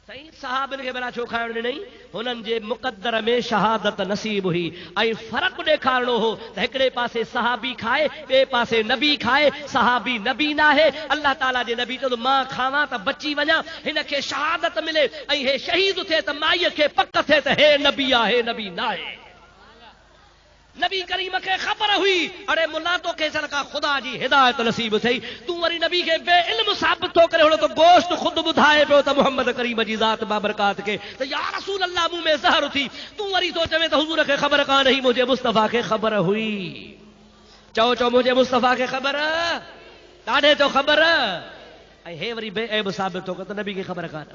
सही सहाबन के भला छो खाइण ॾिनई हुननि जे मुक़द्दर में शहादत नसीब हुई ऐं फ़र्क़ु ॾेखारणो हो त हिकिड़े पासे सहाबी खाए ॿिए पासे नबी खाए सहाबी नबी न आहे अल्लाह ताला जे नबी चयो मां खावां त बची वञा हिन खे शहादत मिले ऐं हे शहीद थिए त माईअ खे पक थिए त हे नबी आहे नबी न आहे नबी करीम के खबर हुई अरे मुल्ला तो के का खुदा जी हिदायत नसीब थई तू वरी नबी के बे इल्म साबित तो करे हो तो गोश्त खुद बुधाए पियो त मोहम्मद करीम जी जात बाबरकात के तो या रसूल अल्लाह मुंह में जहर थी तू वरी तो चवे तो हुजूर के खबर का नहीं मुझे मुस्तफा के खबर हुई चओ चओ मुझे मुस्तफा के खबर ॾाढे तो खबर ऐं हे वरी बे ऐब साबित तो त नबी के खबर का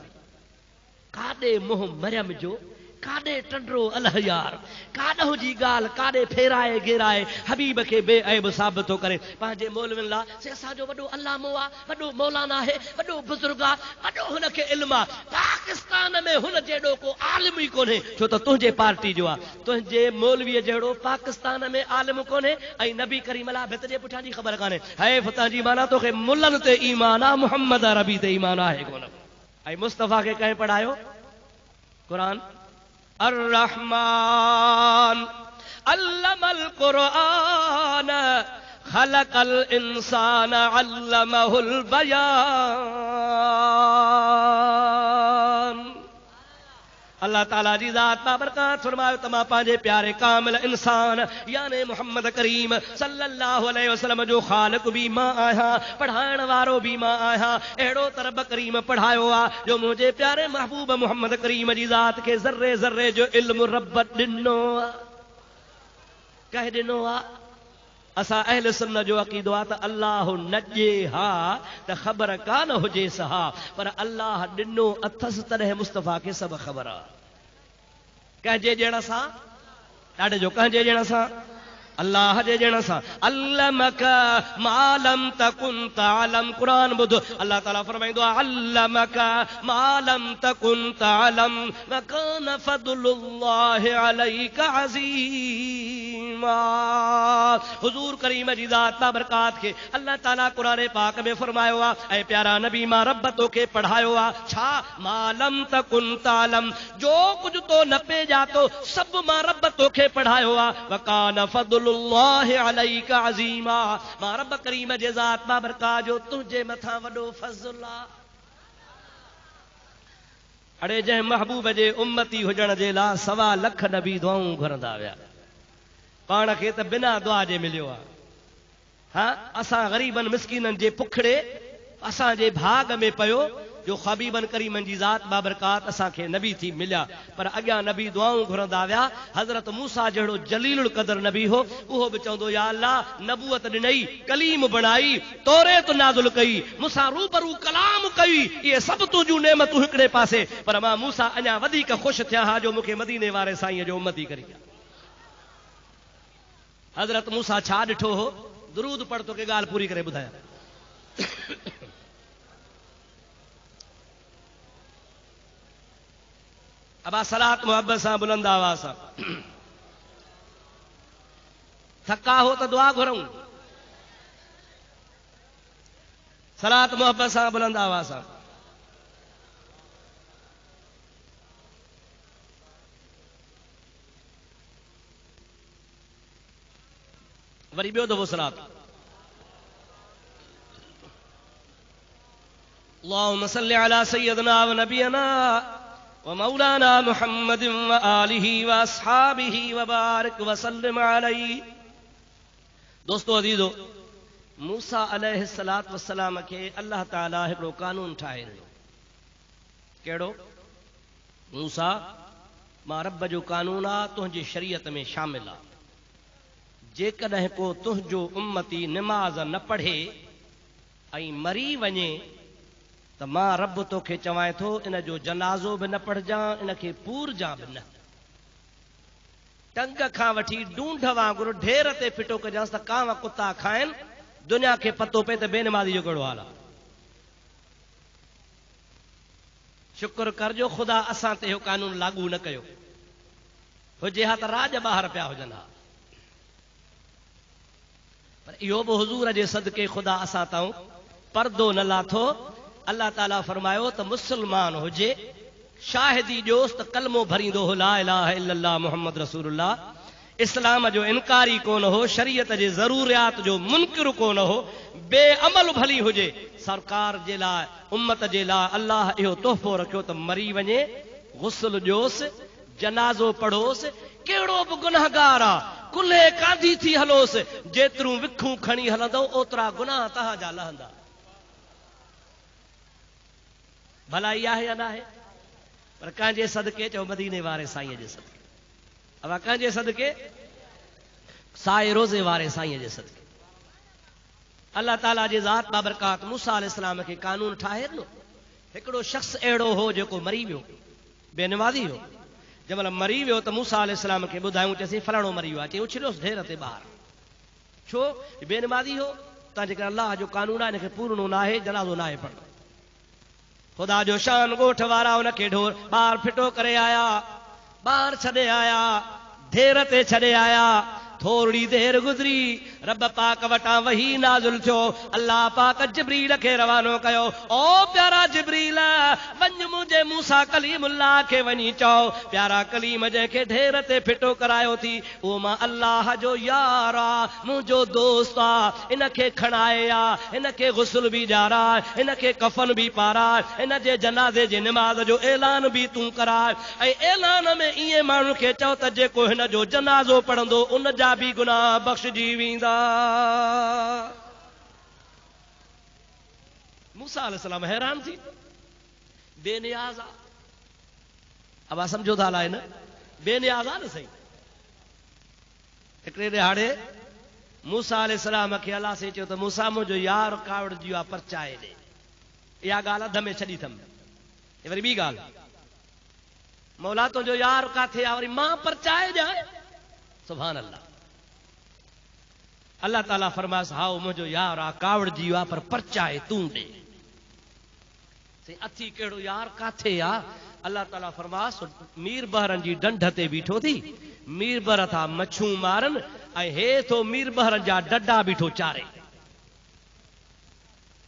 काॾे मुंह मरियम जो काॾे टंडरो अल्लाह यार काॾो जी ॻाल्हि काॾे फेराए घेराए हबीब खे बेअब साबित थो करे पंहिंजे मौलवियुनि लाइ से असांजो वॾो अल्लामो आहे वॾो मौलाना आहे वॾो बुज़ुर्ग आहे वॾो हुनखे इल्मु आहे पाकिस्तान में हुन जहिड़ो को आलिम ई कोन्हे छो त तुंहिंजे पार्टी जो आहे तुंहिंजे मौलवीअ जहिड़ो पाकिस्तान में आलिम कोन्हे ऐं नबी करीम अला भित जे पुठियां जी ख़बर कान्हे है फता जी माना तोखे मुल्लनि ते ईमान आहे मुहम्मद अरबी ते ईमान आहे कोन ऐं मुस्तफ़ा खे कंहिं पढ़ायो क़ुरान अर्रहमान अल्लमल कुरान खलकल इंसान अल्लमहुल बयान अल्लाह ताला जी ज़ात बाबरकात फरमायो तमा पांजे प्यारे कामिल इंसान याने मोहम्मद करीम सल्लल्लाहु अलैहि वसल्लम जो खालिक भी मां आहियां पढ़ाइण वारो भी मां आहियां अहिड़ो तरब करीम पढ़ायो आहे जो मुंहिंजे प्यारे महबूब मोहम्मद करीम जी ज़ात खे ज़र्रे ज़र्रे जो इल्मु रब ॾिनो आहे कंहिं ॾिनो आहे असां अहल सुन्नत जो अक़ीदो आहे त अल्लाह नजे हा त ख़बर कान हुजेसि हा पर अल्लाह ॾिनो अथसि तॾहिं मुस्तफ़ा खे सभु ख़बर आहे कंहिंजे ॼण सां ॾाढे जो कंहिंजे ॼण सां अल्लाह जे ॼण सां अल्लमक मालम तकुन तअलम क़ुरान ॿुध अल्लाह ताला फरमाईंदो आहे अल्लमक मालम तकुन तअलम वकान फदलुल्लाहि अलैका अज़ीमा हुजूर करीम जी ज़ात बाबरकात खे अल्लाह ताला क़ुरान पाक में फरमायो आहे ऐं प्यारा नबी मां रब तोखे पढ़ायो आहे छा मालम तकुन तअलम जो कुझु तो न पे ॼातो सभु मां रब तोखे पढ़ायो आहे वकान फदलुल्लाहि अलैका अज़ीमा मां रब करीम जे ज़ात बाबरकात जो तुंहिंजे मथां वॾो फज़ल आहे अड़े जंहिं महबूब जे उम्मती हुजण जे लाइ 1.25 लख नबी दुआऊं घुरंदा विया पाण खे त बिना दुआ जे मिलियो आहे हा असां ग़रीबनि मिसकीननि जे पुखड़े असांजे भाग में पियो जो ख़बीबन करीमन जी ज़ात बाबरकात असांखे नबी थी मिलिया पर अॻियां नबी दुआऊं घुरंदा विया हज़रत मूसा जहिड़ो जलीलुल क़दर नबी हो उहो बि चवंदो या अल्लाह नबूअत ॾिनई कलीम बणाई तौरेत नाज़िल कई मूंसां रूबरू कलाम कई इहे सभु तुंहिंजूं नेमतूं हिकिड़े पासे पर मां मूसा अञा वधीक ख़ुशि थिया हा जो मूंखे मदीने वारे साईं जो उम्मती करी हज़रत मूसा छा ॾिठो हो दुरूद पढ़ तोखे ॻाल्हि पूरी करे ॿुधायां अबा सलात मोहब्बत सां बुलंद आवाज़ सां थका हो त दुआ घुरऊं सलात मोहब्बत सां बुलंद आवाज़ सां वरी ॿियो दफ़ो सलात अल्लाहुम्मा सल्लि अला सय्यदना व नबियना व मौलाना मुहम्मद व आलिहि व अस्हाबिहि व बारिक व सल्लिम अलैहि दोस्तों अज़ीज़ो मूसा अलैहिस्सलातु वस्सलाम खे अल्लाह ताला हिकिड़ो कानून ठाहे ॾिनो कहिड़ो मूसा मां रब जो कानून आहे तुंहिंजी शरीयत में शामिल आहे जेकॾहिं को तुंहिंजो उम्मती निमाज़ न पढ़े ऐं मरी वञे त मां रब तोखे चवां थो इन जो जनाज़ो बि न पढ़जां इन खे पूरजां बि न टंग खां वठी ढूंढ वांगुरु ढेर ते फिटो कजांसि त कांव कुता खाइनि दुनिया खे पतो पए त बेनमाज़ी जो कहिड़ो हाल आहे शुक्र करजो ख़ुदा असां ते इहो कानून लागू न कयो हुजे हा त राज ॿाहिरि पिया हुजनि हा पर इहो बि हुज़ूर जे सदके ख़ुदा असां ताऊं पर्दो न लाथो अल्लाह ताला फरमायो त मुस्लमान हुजे शाहिदी जोस्त कलमो भरींदो हो ला इलाहा इल्लल्लाह मुहम्मद रसूलुल्लाह। इस्लाम जो इनकारी कोन हो, शरीयत जे ज़रूरियात जो मुनकिर कोन हो, बेअमल भली हुजे, सरकार जे लाइ उम्मत जे लाइ अल्लाह इहो तोहफ़ो रखियो त मरी वञे, गुस्ल ॾियोसि, जनाज़ो पढ़ोसि, कहिड़ो बि गुनाहगार आहे कुल्हे कांधी थी हलोसि, जेतिरूं विखूं खणी हलंदो ओतिरा गुनाह तव्हांजा लहंदा। भलाई आहे या न आहे? पर कंहिंजे सदके, चओ मदीने वारे साईं जे सदके, अब कंहिंजे सदके, साए रोज़े वारे साईं जे सदके। अल्लाह ताला जे ज़ात बाबरकात मूसा अलैहिस्सलाम खे कानून ठाहे ॾिनो। हिकिड़ो शख़्स अहिड़ो हो जेको मरी वियो, बेनमाज़ी हो। जंहिं महिल मरी वियो त मूसा अलैहिस्सलाम खे ॿुधायूं, चइसि फलाणो मरी वियो आहे, चई उछलियोसि ढेर ते ॿाहिरि। छो? बेनमाज़ी हो। तव्हां जेकर अल्लाह जो कानून आहे हिनखे पूरो न आहे, जनाज़ो न आहे पढ़ो। ख़ुदा जो शान ॻोठ वारा हुनखे ढोर ॿार फिटो करे आया, ॿार छॾे आया, ढेर ते छॾे आया। थोड़ी देर गुज़री, रब पाक वटां वही नाज़िल थियो। अल्लाह पाक जिब्रील खे रवानो कयो, ओ प्यारा जिब्रील, वञ मुंहिंजे मूसा कलीमुल्लाह खे वञी चओ, प्यारा कलीम जंहिंखे ढेर ते फिटो करायो थी, उहो मां अल्लाह जो यार आ, मुंहिंजो दोस्त आ, इनखे खणाए आ, इनखे गुस्ल बि ॾियाराए, इनखे कफन बि पाराए, इन जे जनाज़े जे निमाज़ जो ऐलान बि तूं कराए। ऐं ऐलान में ईअं माण्हू खे चओ त जेको हिन जो जनाज़ो पढ़ंदो उन जा भी गुनाह बख्शजी वेंदा। मूसा अलैहिस्सलाम हैरान थी, बेनियाज़ आहे। अब समझो था अलाए न, बेनियाज़ आहे न सही। हिकिड़े ॾिहाड़े मूसा अलैहिस्सलाम खे अलाह से चयो त मूसा मुंहिंजो यार कावड़जी आहे, परचाए ॾे। इहा ॻाल्हि अध में छॾी अथमि। वरी ॿी ॻाल्हि, मौला तुंहिंजो यार काथे आहे, वरी मां परचाए ॾियां। सुभान अल्लाह। अल्लाह ताला फरमास, हाओ मुंहिंजो यार आहे, कावड़जी वियो आहे, पर परचाए तूं ॾे। अथी कहिड़ो यार, काथे आहे? अल्लाह ताला फरमास, मीर बहरनि जी ढंढ ते बीठो थी, मीर बहर था मछूं मारनि, ऐं हे थो मीर बहरनि जा डडा बीठो चारे।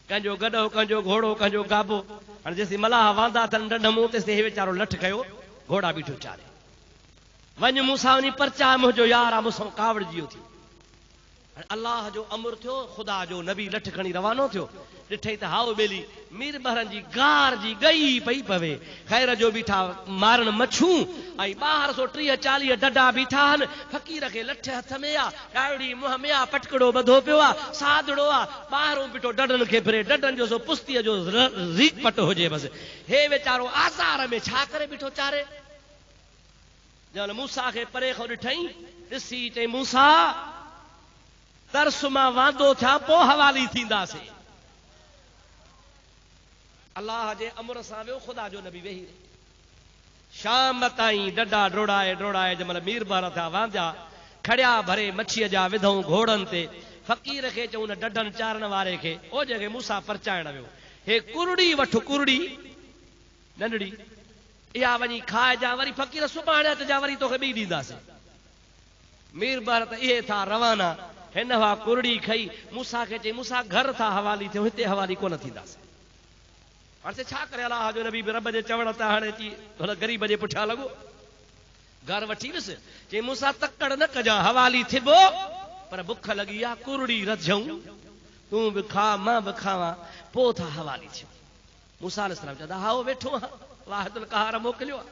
कंहिंजो गॾो, कंहिंजो घोड़ो, कंहिंजो गाबो। हाणे जेसीं मलाह वांदा अथनि ढंढ मूं, तेसीं हे वीचारो लठ कयो, घोड़ा बीठो चारे। वञ मूंसां वञी परचाए, मुंहिंजो यार आहे, मूंसां कावड़जी वियो थी। अल्लाह जो अमर थियो, ख़ुदा जो नबी लठ खणी रवानो थियो। ॾिठई त हाओ बेली मीर बहरनि जी गार जी गई पई पवे, ख़ैर जो बीठा मारण मछूं, ऐं 1230-40 डडा बीठा आहिनि। फ़क़ीर खे लठ हथ में आहे, ॾाढ़ी मुंहं में आहे, पटकड़ो ॿधो पियो आहे, सादड़ो आहे, ॿाहिरों बीठो डडनि खे फिरे, डडनि जो सो पुस्तीअ जो रीक पट हुजे बसि। हे वीचारो आज़ार में छा करे बीठो चारे। जंहिं मूसा खे परे खां ॾिठई, ॾिसी चई, मूसा तरस मां वांदो थिया, पोइ हवाली थींदासीं। अल्लाह जे अमर सां वियो ख़ुदा जो नबी वेही रहे। शाम ताईं डडा डोड़ाए डोड़ाए जंहिंमहिल मीर बहर थिया वांदा, खड़िया भरे मच्छीअ जा विधऊं घोड़नि ते। फ़क़ीर खे चऊं न डडनि चारण वारे खे, ओ जंहिंखे मूसा परचाइण वियो, हे कुरड़ी वठ, कुरड़ी नंढड़ी, इहा वञी खाए जा, वरी फ़क़ीर सुभाणे अचजा, वरी तोखे ॿी ॾींदासीं। मीर बहर त इहे था रवाना, हिन हुआ कुरड़ी खई। मूसा खे चई, मूसा घर था हवाली थियो, हिते हवाली कोन थींदासीं। हाणे छा करे, अलाह जो नबी रब जे चवण त हाणे अची ग़रीब जे पुठियां लॻो। घर वठी वियुसि, चई मूसा तकड़ न कजां, हवाली थिबो, पर बुख लॻी आहे, कुरड़ी रझऊं, तूं बि खा मां बि खावां, पोइ था हवाली थियो। मूसा अलैहिस्सलाम चवंदा, हाओ वेठो आहे, वाहिदुल क़हार मोकिलियो आहे।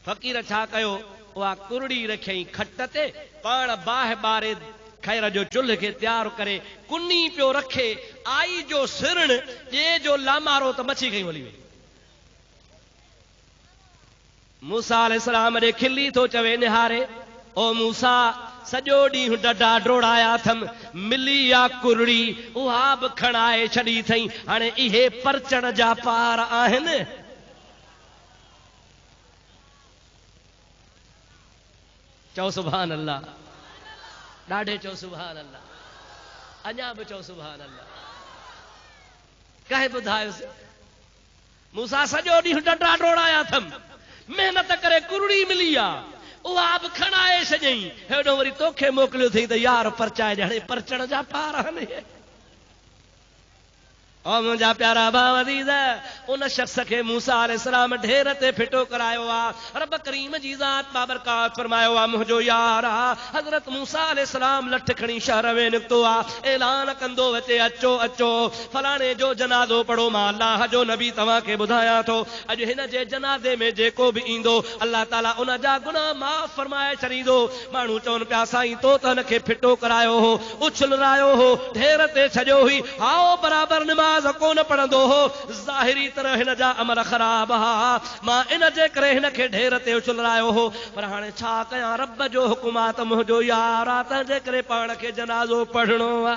फ़क़ीर छा कयो, उहा कुरड़ी रखियईं खट ते, पाण बाहि ॿारे खैर जो चुल्ह खे तैयार करे कुनी पियो रखे। आई जो सिरण, जे जो लामारो त मच्छी खई हली वई। मूसा अलैहिस्सलाम ॾे खिली थो चवे, निहारे, ओ मूसा सॼो ॾींहुं डडा डोड़ाया अथमि, मिली आ कुरड़ी, उहा बि खणाए छॾी अथई, हाणे इहे परचण जा पार आहिनि। चओ सुभान अल्लाह, ॾाढे चओ सुभान अल्लाह, अञा बि चओ सुभान अल्लाह। कंहिं ॿुधायोसि, मूसा सॼो ॾींहुं डडा डोड़ाया अथमि, महिनत करे कुरड़ी मिली आहे, उहा बि खणाए छॾियईं, हेॾो वरी तोखे मोकिलियो अथई त यार परचाए ॾे, हाणे परचण जा पार आहिनि। और मुंहिंजा प्यारा भाउ अज़ीज़, उन शख्स खे मूसा अलैहिस्सलाम ढेर ते फिटो करायो आहे। रब करीम जी ज़ात बाबरकात फरमायो आहे मुंहिंजो यार आहे। हज़रत मूसा अलैहिस्सलाम लठ खणी शहर में निकितो आहे, ऐलान कंदो अचे अचो अचो फलाणे जो जनाज़ो पढ़ो, मां अल्लाह जो नबी तव्हांखे ॿुधायां थो। अॼु हिन जे जनाज़े में जेको बि ईंदो अल्लाह ताला उन जा गुनाह माफ़ फरमाए छॾींदो। माण्हू चवनि पिया साईं तो त हिन खे फिटो करायो हो, उछलरायो हो, ढेर ते छॾियो हुई, हाओ बराबरि निमाज़ कोन पढ़ंदो हो, ज़ाहिरी तरह हिन जा अमल ख़राब हा, मां इन जे करे हिन खे ढेर ते उछलरायो हो। पर हाणे छा कयां, रब जो हुकुम आहे त मुंहिंजो यार आहे, तंहिंजे करे पाण खे जनाज़ो पढ़णो आहे।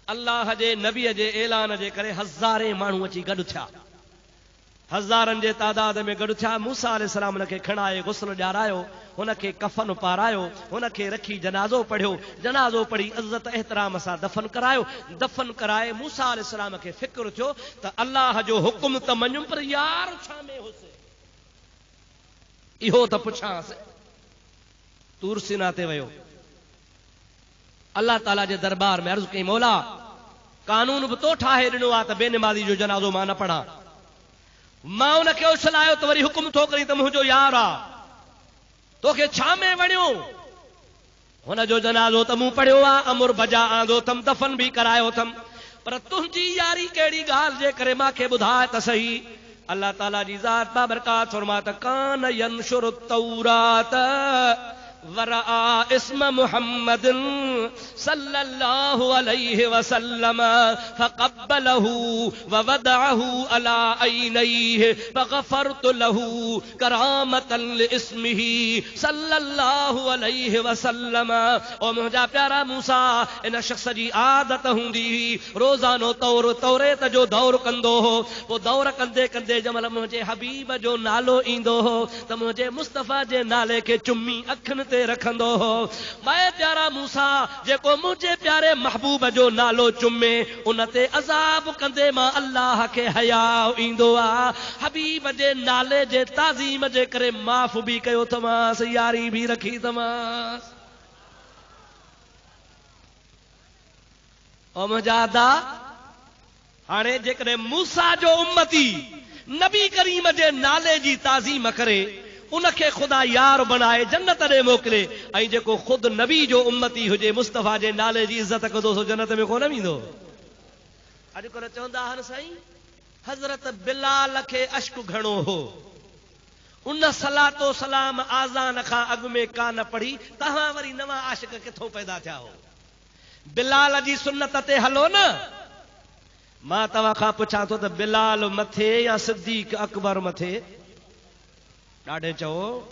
अल्लाह जे नबीअ जे ऐलान जे करे हज़ारे माण्हू अची गॾु थिया, हज़ारनि जे तादाद में गॾु थिया। मूसा अलैहिस्सलाम हुनखे खणाए गुस्ल ॾियारायो, हुनखे कफन पारायो, हुनखे रखी जनाज़ो पढ़ियो, जनाज़ो पढ़ी इज़त एहतराम सां दफ़न करायो। दफ़न कराए मूसा अलैहिस्सलाम खे फ़िक्र थियो त अल्लाह जो हुकुम त मञुमि, पर यार छा में हुसे इहो त पुछांसि। तूर सीना ते वियो, अल्लाह ताला जे दरबार में अर्ज़ कई, मौला कानून बि तो ठाहे ॾिनो आहे त बेनमाज़ी जो जनाज़ो मां न पढ़ां, मां उनखे उछलायो त वरी हुकुम थो करी त मुंहिंजो यार आहे, तोखे छा में वणियो? हुनजो जनाज़ो त मूं पढ़ियो आहे, अमुर बजा आंदो अथमि, दफ़न बि करायो अथमि, पर तुंहिंजी यारी कहिड़ी ॻाल्हि जे करे मूंखे ॿुधाए त सही। अल्लाह ताला जी ज़ात बाबरकात फरमा त कान यंशुरु तौरात वरा इस्म मुहम्मदिन सल्लल्लाहु अलैहि वसल्लम फक़ब्बलहु ववदअहु अला ऐनैहि फग़फ़रतु लहु करामतन लिस्मिहि सल्लल्लाहु अलैहि वसल्लम। ओ मुंहिंजा प्यारा मूसा, इन शख्स जी आदत हूंदी हुई रोज़ानो तौरेत जो दौर कंदो हो, पोइ दौर कंदे कंदे जमल मुंहिंजे हबीब जो नालो ईंदो हो त मुंहिंजे मुस्तफ़ा जे नाले खे चुमी अखियुनि ते रखंदो हो। मैं प्यारा मूसा जेको मुंहिंजे प्यारे महबूब जो नालो चुमे उन ते अज़ाब कंदे मां अल्लाह खे हया ईंदो आहे। हबीब जे नाले जे ताज़ीम जे करे माफ़ बि कयो थमांसि, यारी बि रखी थमांसि। ओ मुंहिंजा अदा, हाणे जेकॾहिं मूसा जो उम्मती नबी करीम जे नाले जी ताज़ीम करे उनखे ख़ुदा यार बनाए जन्नत ॾे मोकिले, ऐं जेको ख़ुदि नबी जो उम्मती हुजे मुस्तफ़ा जे नाले जी इज़त कंदो सो जन्नत में कोन वेंदो। अॼुकल्ह चवंदा आहिनि साईं हज़रत बिलाल खे अश्क घणो हो, उन सलातो सलाम आज़ान खां अॻु में कान पढ़ी, तव्हां वरी नवां आशिक किथों पैदा थिया हो? बिलाल जी सुन्नत ते हलो न। मां तव्हां खां पुछां थो त बिलाल मथे या सिद्दीक़ अकबर मथे? ॾाढे चओ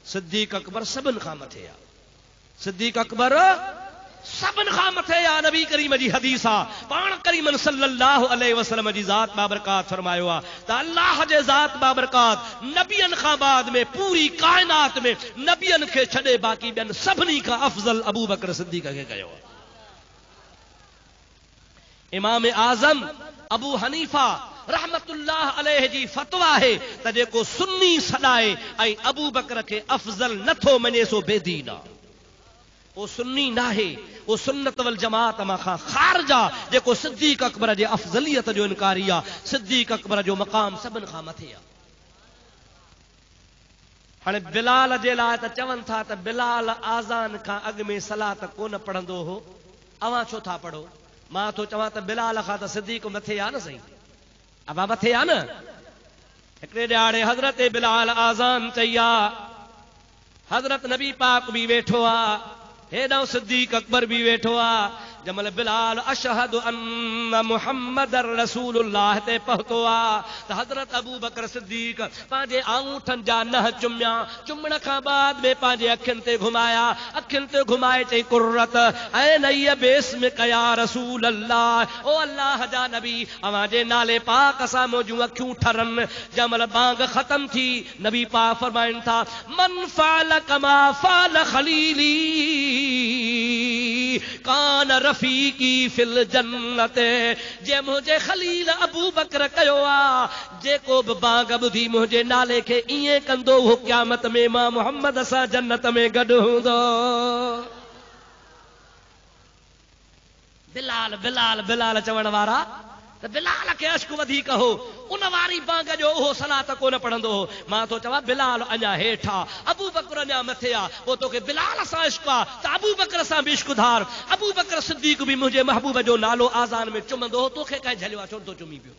सिद्दीक़ अकबर सभिनि खां मथे आहे, सिद्दीक़ अकबर सभिनि खां मथे आहे। नबी करीम जी हदीस आहे, पाण करीमन सल्लल्लाहु अलैहि वसल्लम जी ज़ात बाबरकात फरमायो आहे त अल्लाह जे ज़ात बाबरकात नबियनि खां बाद में पूरी कायनात में नबियनि खे छॾे बाक़ी ॿियनि सभिनी खां अफ़ज़ल अबू बकर सिद्दीक़ खे कयो आहे। इमाम आज़म अबू हनीफा रहमतुल्लाह अलैहि जी फतवा है त जेको सुन्नी सॾाए ऐं अबू बकर खे अफ़ज़ल नथो मञे सो बेदीन आहे, वो सुन्नी नाहे, वो सुन्नत वल जमात मां खां ख़ारिज आहे। जेको सिद्दीक़ अकबर जे अफ़ज़लियत जो इनकारी आहे, सिद्दीक़ अकबर जो मक़ाम सभिनि खां मथे आहे। हाणे बिलाल जे लाइ त चवनि था त बिलाल आज़ान खां अॻु में सलात कोन पढ़ंदो हो, अवां छो था पढ़ो? मां तो चवां त बिलाल खां त सिद्दीक़ मथे आहे न साईं, अबा मथे आहे न। हिकिड़े ॾियारे हज़रत बिलाल आज़ान चई आहे, हज़रत नबी पाक भी वेठो आहे, हेॾां सिद्दीक़ अकबर भी वेठो आहे। जमल बिलाल अशहदु अन्न मुहम्मदर रसूलुल्लाह ते पहुतो आहे त हज़रत अबू बकर सिद्दीक़ पंहिंजे आंगूठनि जा नह चुमिया, चुमण खां बाद में पंहिंजे अखियुनि ते घुमाया, अखियुनि ते घुमाए चई कुर्रत ऐं नईअ बेस्म कया रसूल अल्लाह, ओ अल्लाह जा नबी अवां जे नाले पाक सां मुंहिंजूं अखियूं ठरनि। जमल बांग ख़त्म थी, नबी पाक फरमाइनि था मन फ़ाल कमा फ़ाल खलीली कान रफ़ीकी फिल जन्नत। जे मुंहिंजे खलील अबू बकर कयो आहे, जेको बि बांग ॿुधी मुंहिंजे नाले खे ईअं कंदो हो क़यामत में मां मोहम्मद सां जन्नत में गॾु हूंदो। बिलाल बिलाल बिलाल चवण वारा त बिलाल खे अश्क वधीक हो उन वारी बांग जो उहो सलात कोन पढ़ंदो हो। मां तो चवां बिलाल अञा हेठा, अबू बकर अञा मथे आ, पोइ तोखे बिलाल सां इश्क आ त अबू बकर सां बि इश्क धार। अबू बकर सिद्दीक बि मुंहिंजे महबूब जो नालो आज़ान में चुमंदो हो, तोखे कंहिं झलियो आहे छो तो चुमी पियो?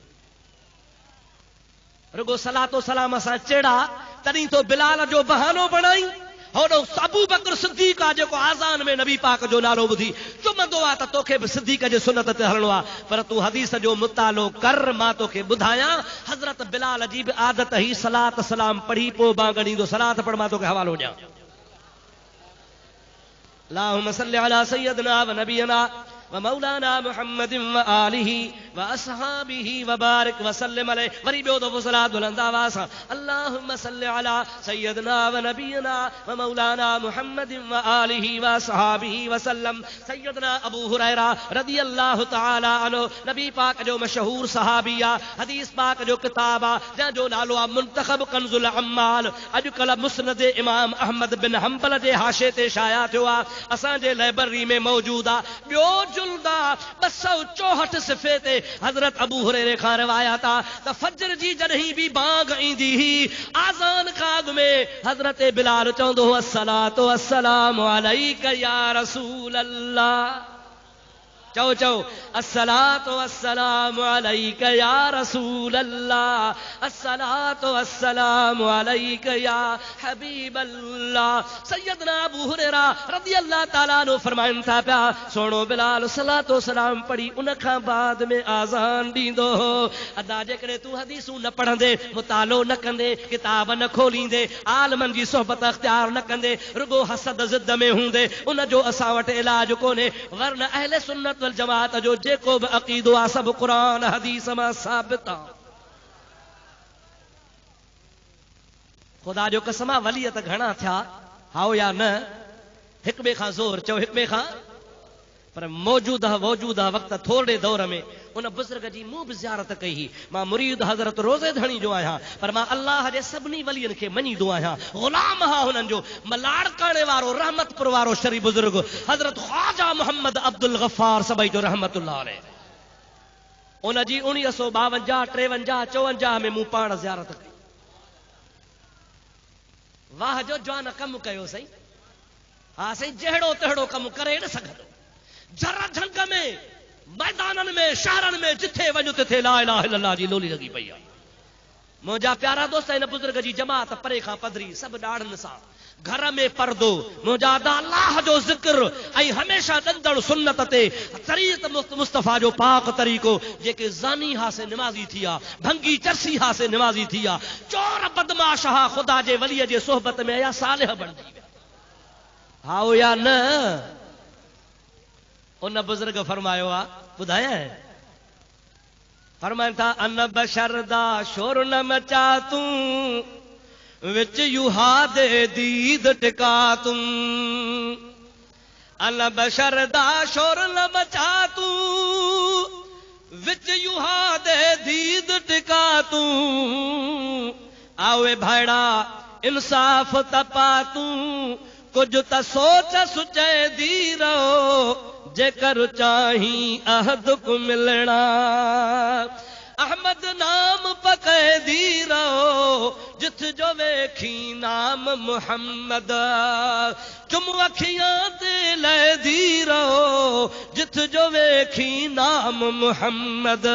रुगो सलातो सलाम सां चेड़ा तॾहिं तो बिलाल जो बहानो बणाई। होॾो अबू बकर सिद्दीक आहे जेको आज़ान में नबी पाक जो नालो ॿुधी चुमंदो आहे त तोखे बि सिद्दीक जे सुन्नत ते हलणो आहे। पर तूं हदीस जो मुतालो कर, मां तोखे ॿुधायां हज़रत बिलाल जी बि आदत ही सलात सलाम पढ़ी पोइ बांग ॾींदो। सलात पढ़, मां तोखे हवालो ॾियां। अल्लाहुम्म सल्लि अला सय्यदना व नबियना व मौलाना मुहम्मदिन व आलिहि व असहाबिहि व बारिक व सल्लिम अलैहि। वरी ॿियो दफ़ो सलात बुलंद आवाज़ सां अल्लाहुम्म सल्लि अला सय्यदना व नबियना व मौलाना मुहम्मदिन व आलिहि व असहाबिहि व सल्लम। सय्यदना अबू हुरैरा रज़ियल्लाहु तआला अन्हु नबी पाक जो मशहूर सहाबी आहे, हदीस पाक जो किताब आहे जंहिंजो नालो आहे मुंतखब कंजुल अम्माल। अॼुकल्ह मुस्नद इमाम अहमद बिन हंबल जे हाशे ते शाया थियो आहे, असांजे लाइब्रेरी में मौजूद आहे। ॿियो जुल्दा 264 सिफ़े ते हज़रत अबू हुरैरे खां रिवायत आहे त फजर जी जॾहिं बि बांग ईंदी हुई आज़ान खां अॻु में हज़रत बिलाल चवंदो हो अस्सलातु वस्सलामु अलैका या रसूल अल्लाह। चओ चओ अस्सलातु वस्सलामु अलैका या रसूल अल्लाह, अस्सलातु वस्सलामु अलैका या हबीब अल्लाह। सैयदना अबू हुरैरा रज़ियल्लाहु ताला अन्हु फरमाइनि था पिया सोणो बिलाल सलातो सलाम पढ़ी उन खां बाद में आज़ान ॾींदो हो। अदा जेकॾहिं तूं हदीसूं न पढ़ंदे, मुतालो न कंदे, किताब न खोलींदे, आलमनि जी सोहबत अख्तियार न कंदे, रुगो हसद ज़िद में हूंदे, उन जो असां वटि इलाज कोन्हे। वरना अहले सुन्नत वल जमात जो जेको बि अक़ीदो आहे सभु क़ुरान हदीस मां साबित आहे। ख़ुदा जो कसम आहे वलियत घणा थिया हाओ या न, हिक ॿिए खां ज़ोर चओ हिक ॿिए खां, पर मौजूदा वक़्त थोरे दौर में उन बुज़ुर्ग जी मूं बि ज़ियारत कई हुई। मां मुरीद हज़रत रोज़े धणी जो आहियां, पर मां अल्लाह जे सभिनी वलियनि खे मञींदो आहियां, ग़ुलाम हा हुननि जो। मलाड़ करण वारो रहमतपुर वारो शरीफ़ बुज़ुर्ग हज़रत ख्वाजा मोहम्मद अब्दुल गफ़ार सभई जो रहमतुल्लाह अलैह, उन जी 1952, 53, 54 में मूं पाण ज़ियारत कई। वाह जो जवान कमु कयो सही, हा साईं, जहिड़ो तहिड़ो कमु करे न सघंदो। जर झंग में, मैदाननि में, शहरनि में जिथे वञो तिथे ला इलाहा इल्लल्लाह जी लोली लॻी पई आहे। मुंहिंजा प्यारा दोस्त हिन बुज़ुर्ग जी जमात परे खां पधरी, सभु ॾाढ़नि सां, घर में पर्दो, मुंहिंजा अल्लाह जो ज़िक्र ऐं हमेशह ॾंदड़ सुन्नत ते तरीक़त मुस्तफ़ा जो पाक तरीक़ो। जेके ज़ानी हा से निमाज़ी थी आहे, भंगी चरसी हा से निमाज़ी थी आहे, चोर बदमाश हा ख़ुदा जे वलीअ जे सोहबत में या सालिह बणिजी विया, हाओ या न? उन बुज़ुर्ग फरमायो आहे, ॿुधायां फरमाइनि था अन बशर दा शोर न मचा तूं विच युहा दे दीद टिका तूं, अन बशर दा शोर न मचा तूं विच युहा दे दीद टिका तूं, आवे भाड़ा इंसाफ तपा तूं कुछ त सोच सुचे दी रहो जेकर चाही अहद को मिलना, अहमद नाम पके दी रहो जिथ जो वेखी नाम मुहम्मद, चुम अखियां ते ले दी रहो जिथ जो वेखी नाम मुहम्मद।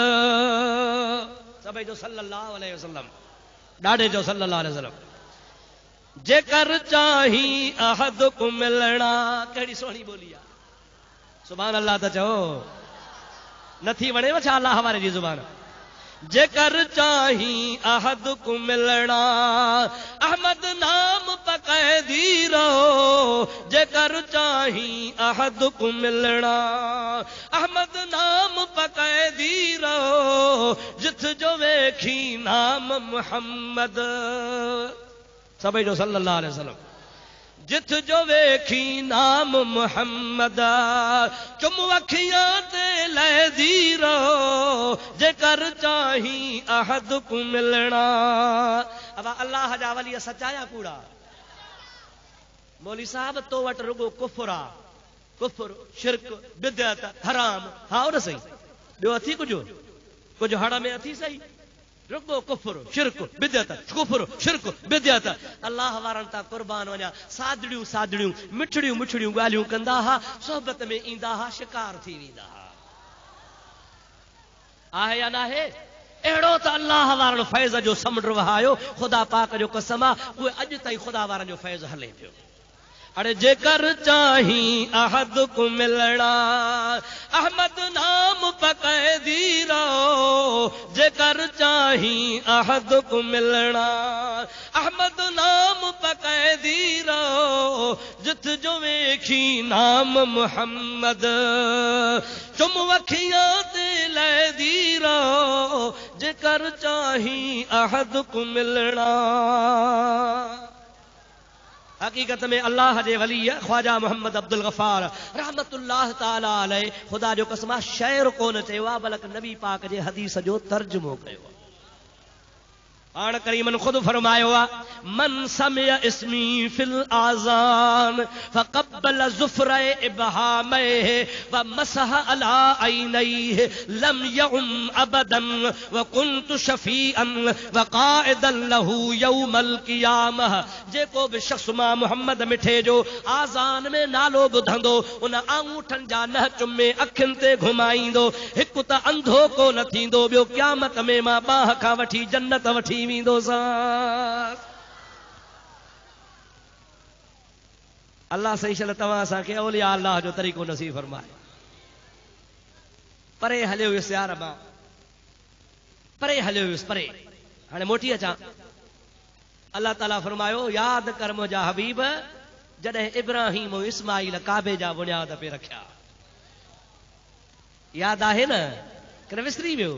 सभई जो सल्लल्लाहु अलैहि वसल्लम, ॾाढे जो सल्लल्लाहु अलैहि वसल्लम। जेकर चाही अहद को मिलना, कहिड़ी सोहणी बोली आहे, सुभान अल्लाह त चओ, नथी वणे छा अल्लाह वारे जी ज़ुबान। जेकर चाही अहद को मिलना अहमद नाम पके दी रहो, जेकर चाही अहद को मिलना अहमद नाम पके दी रहो जिथ जो वेखी नाम मुहम्मद। सभई जो सल्लल्लाहु अलैहि वसल्लम। जिथ जो वेखी नाम मुहम्मद, चुम अखियां ते ले दी रहो जेकर चाही अहद को मिलना। अब अल्लाह जा वली सचाया कूड़ा, मौली साहब तो वट रुगो कुफर आ, कुफर शिरक बिदअत हराम हाँ न सही ॿियो अथी कुझु हड़ में अथी सही रुगो कुफर शिरक बिदअत कुफर शिरक बिदअत अल्लाह वारनि तां कुर्बान वञा सादड़ियूं मिठड़ियूं ॻाल्हियूं कंदा हा सोहबत में ईंदा हा शिकार थी वेंदा हा आहे या नाहे अहिड़ो त अल्लाह वारनि फैज़ जो समुंड वहायो ख़ुदा पाक जो कसम आहे उहे अॼु ताईं ख़ुदा वारनि जो फैज़ हले पियो अरे जेकर चाही अहद को मिलना अहमद नाम पकैदी रहो जेकर चाही अहद को मिलना अहमद नाम पकैदी रहो जिथ जो वेखी नाम मुहम्मद चुम वखियां ते लैदी रहो जेकर चाही अहद को मिलना हकीकत में अल्लाह जे वली ख्वाजा मोहम्मद अब्दुल गफ़ार रहमतुल्लाह ताला अलैह खुदा जो कसम शेर कोन चयो आहे बल्कि नबी पाक जे हदीस जो तर्जुमो कयो आण करीमन खुद फरमायो मन समिया इस्मी फिल आजान फकब्बल ज़ुफ़्र इब्हामैहि व मसह अला ऐनैहि लम यउम अबदन व कुन्तु शफीअन व क़ाइदन लहू यौमल क़ियामह जेको भी शख्स मां मोहम्मद मिठे जो आज़ान में नालो ॿुधंदो उन आंगूठन जा नह चुमे अखियुनि ते घुमाईंदो हिकु त अंधो कोन थींदो ॿियो क़यामत में मां बाह खां वठी जन्नत वठी अल्लाह सही शल तव्हां असांखे औलिया अल्लाह जो तरीक़ो नसीब फरमाए परे हलियो वियुसि यार मां परे हलियो वियुसि परे हाणे मोटी अचां अल्लाह ताला फरमायो यादि कर मुंहिंजा हबीब जॾहिं इब्राहिम इस्माइल काबे जा बुनियाद पे रखिया यादि आहे न कि विसरी वियो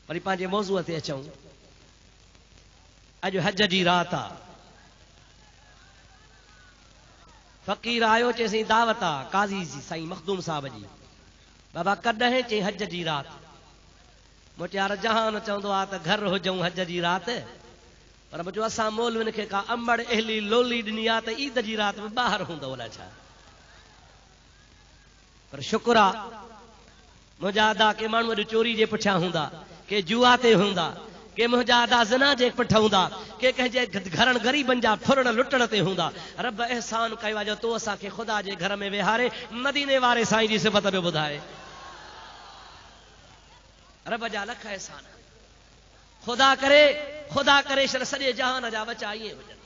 वरी पंहिंजे मौज़ूअ ते अचूं अॼु हज जी रात आहे फ़क़ीर आयो चईं दावत आहे काज़ी जी साईं मखदूम साहब जी बाबा कॾहिं चई हज जी रात मोटियार जहान चवंदो आहे त घर हुजूं हज जी रात पर मुंहिंजो असां मौलविन खे का अंबड़ अहली लोली ॾिनी आहे त ईद जी रात में ॿाहिरि हूंदो अलाए छा पर शुक्र आहे मुंहिंजा अदा के माण्हू अॼु चोरी जे पुठियां हूंदा के जुआ ते हूंदा के मुंहिंजा अदा ज़ना जे पुठ हूंदा के कंहिंजे घरनि ग़रीबनि जा फुरण लुटण ते हूंदा रब एहसान कयो आहे जो तो असांखे ख़ुदा जे घर में वेहारे मदीने वारे साईं जी सिफ़त पियो ॿुधाए रब जा लख एहसान ख़ुदा करे शर सॼे जहान जा बचा ईअं हुजनि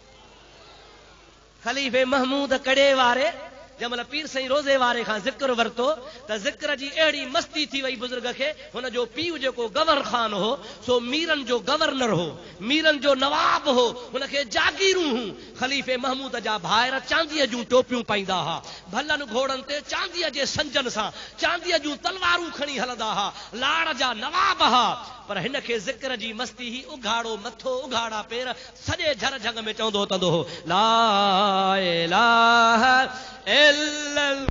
ख़लीफ़े महमूद कड़े वारे जंहिंमहिल पीर साईं रोज़े वारे खां ज़िक्र वरितो त ज़िक्र जी अहिड़ी मस्ती थी वई बुज़ुर्ग खे हुन जो पीउ जेको गवर्नर खान हो सो मीरनि जो गवर्नर हो मीरनि जो नवाब हो हुनखे जागीरूं हूं ख़लीफ़े महमूद जा भाइर चांदीअ जूं टोपियूं पाईंदा हुआ भलनि घोड़नि ते चांदीअ जे संजन सां चांदीअ जूं तलवारूं खणी हलंदा हुआ लाड़ जा नवाब हुआ पर हिनखे ज़िक्र जी मस्ती ही उघाड़ो मथो उघाड़ा पेर सॼे झर झंग में चवंदो तंदो हो ला इलाहा इल्लल्लाह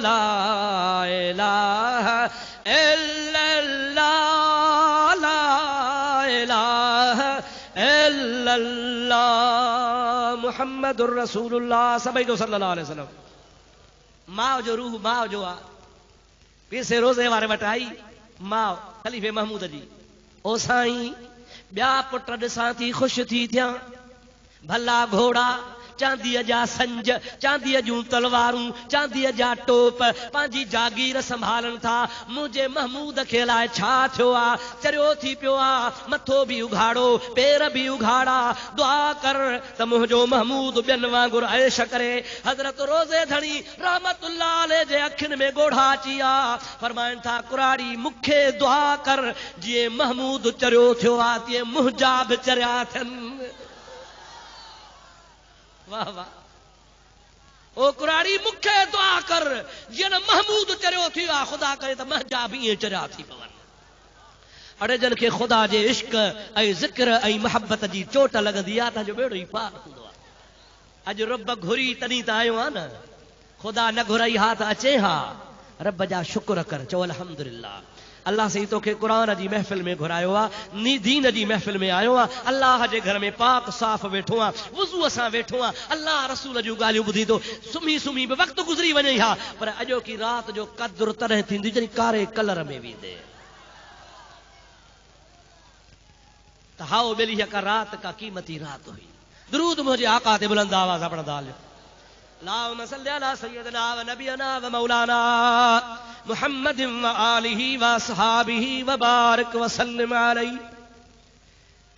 ला इलाहा इल्लल्लाह ला इलाहा इल्लल्लाह मुहम्मदुर रसूलुल्लाह सल्लल्लाहु अलैहि वसल्लम माओ जो रूह माओ जो आ पीर से रोज़े वारे वटि आई माओ ख़लीफ़े महमूद जी ओ साईं ॿिया पुट ॾिसां थी ख़ुशि थी थियां भला घोड़ा चांदीअ जा संज चांदीअ जूं तलवारूं चांदीअ जा टोप पंहिंजी जागीर संभालनि था मुंहिंजे महमूद खे लाइ छा थियो आहे चरियो थी पियो आहे मथो बि उघाड़ो पेर बि उघाड़ा दुआ कर त मुंहिंजो महमूद ॿियनि वांगुरु ऐश करे हज़रत रोज़े धणी रहमतुल्लाह अलैह जे अखियुनि में ॻोढ़ा अची विया फरमाइनि था कुराड़ी मूंखे दुआ कर जीअं महमूद चरियो थियो आहे तीअं मुंहिंजा बि चरिया थियनि वाह वाह ओ कुराड़ी मूंखे दुआ कर जीअं महमूद चरियो थी आहे ख़ुदा करे त मुंहिंजा बि ईअं चरिया थी पवनि अड़े जन खे ख़ुदा जे इश्क ऐं ज़िक्र ऐं मोहब्बत जी चोट लॻंदी आहे तव्हांजो बेड़ो ई पार हूंदो आहे अॼु रब घुरी तॾहिं त आयो आहे न ख़ुदा न घुराई हा त अचे हा रब जा शुक्र कर चओ अल्हम्दुलिल्लाह अल्लाह से तोखे कुरान जी महफ़िल में घुरायो आहे, नी दीन जी महफ़िल में आयो आहे, अल्लाह जे घर में पाक साफ़ वेठो आहे, वुज़ू सां वेठो आहे, अल्लाह रसूल जूं ॻाल्हियूं ॿुधी थो, सुम्ही सुम्ही बि वक़्तु गुज़री वञे हा, पर अॼो की रात जो क़द्र तॾहिं थींदी जॾहिं कारे कलर में वेंदे। त हाओ बेली का रात का कीमती रात हुई। दुरूद मुझे आका ते बुलंद आवाज़ अपना दाल अल्लाहुम्मा सल्लि अला सय्यिदना व नबियना व मौलाना मुहम्मदिन व आलिहि व असहाबिहि व बारिक व सल्लिम अलैहि।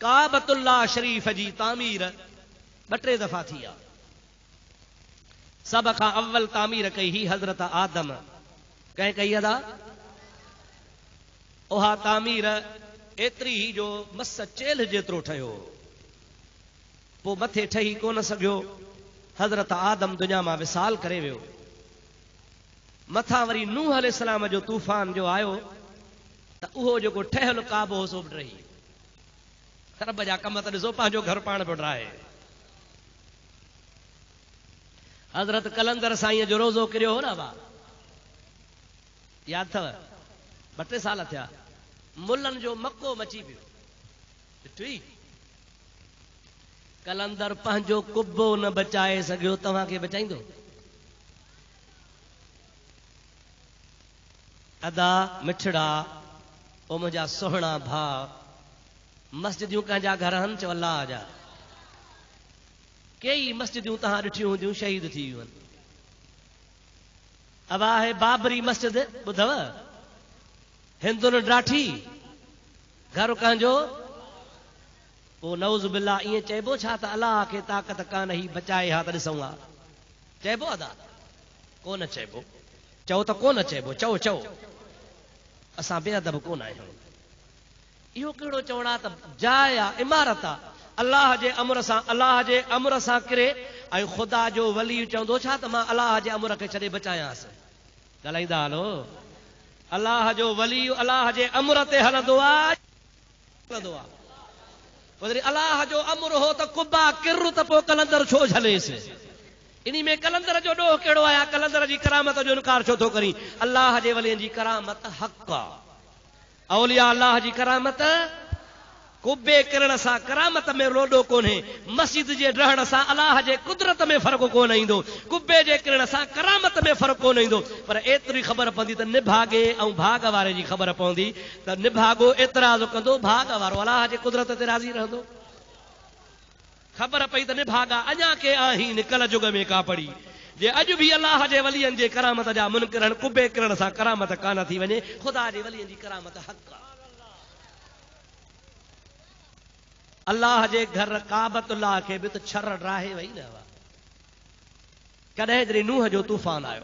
काबतुल्लाह शरीफ जी तामीर 2-3 दफ़ा थी आहे। सब खां अव्वल तामीर कई ही हज़रत आदम कंहिं कई अदा। उहा तामीर एतिरी ही जो मस चेल जेतिरो ठहियो, पोइ मथे ठही कोन सघियो। हज़रत आदम दुनिया मां विसाल करे वियो। मथां वरी नूह अलैहिस्सलाम जो तूफ़ान जो आयो त उहो जेको ठहियल काबो सो बि रही। रब जा कम त ॾिसो, पंहिंजो घर पाण पियो ठाहे। हज़रत कलंदर साईं जो रोज़ो किरियो हो न बा, यादि अथव? 2-3 साल थिया। मुल्लनि जो मको मची पियो। ॾिठी कलंदर पंहिंजो कुब्बो न बचाए सघियो, तव्हांखे बचाईंदो? अदा मिठड़ा ओ मुंहिंजा सुहिणा भाउ, मस्जिदियूं कंहिंजा घर आहिनि चओ अल्लाह जा। कई मस्जिदियूं तव्हां ॾिठियूं हूंदियूं शहीद थी वियूं आहिनि। अबा है बाबरी मस्जिद ॿुधव, हिंदुनि ॾाठी घर कंहिंजो। पोइ नऊज़ बिल्ला ईअं चइबो छा त अलाह खे ताक़त कान ही बचाए हा त ॾिसूं हा? चइबो अदा? कोन चइबो। चओ त कोन चइबो, चओ चओ। असां बेअदब कोन आहियूं। इहो कहिड़ो चवणा त जाइ आहे, इमारत आहे, अलाह जे अमर सां किरे, ऐं ख़ुदा जो वली चवंदो छा त मां अलाह जे अमर खे छॾे बचायांसि? ॻाल्हाईंदा हलो। अलाह जो वली अलाह जे अमर ते हलंदो आहे। वरी अलाह जो अमर हो त कुब्बा किर त पोइ कलंदर छो झलेसि? इन में कलंदर जो ॾोह कहिड़ो आहे? कलंदर जी करामत जो इनकार छो थो करी? अलाह जे वलियनि जी करामत हक़ आहे। औलिया अलाह जी करामत कुब्बे किरण सां करामत में लोॾो कोन्हे। मस्जिद जे रहण सां अलाह जे कुदरत में फ़र्क़ु कोन ईंदो। कुब्बे जे किरण सां करामत में फ़र्क़ु कोन ईंदो। पर एतिरी ख़बर पवंदी त निभागे ऐं भाग वारे जी ख़बर पवंदी त निभागो एतिराज़ कंदो, भाग वारो अलाह जे कुदरत ते राज़ी रहंदो। ख़बर पई त निभागा अञा के आहिनि कल जुग में का पड़ी जे अॼु बि अलाह जे वलियनि जे करामत जा मुनकिर आहिनि। कुब्बे किरण सां करामत कान थी वञे। ख़ुदा जे वलियनि जी करामत हक़ आहे। अल्लाह जे घर काबतुल्लाह खे बि त छर राहे वई न। कॾहिं जॾहिं नूह जो तूफ़ान आयो,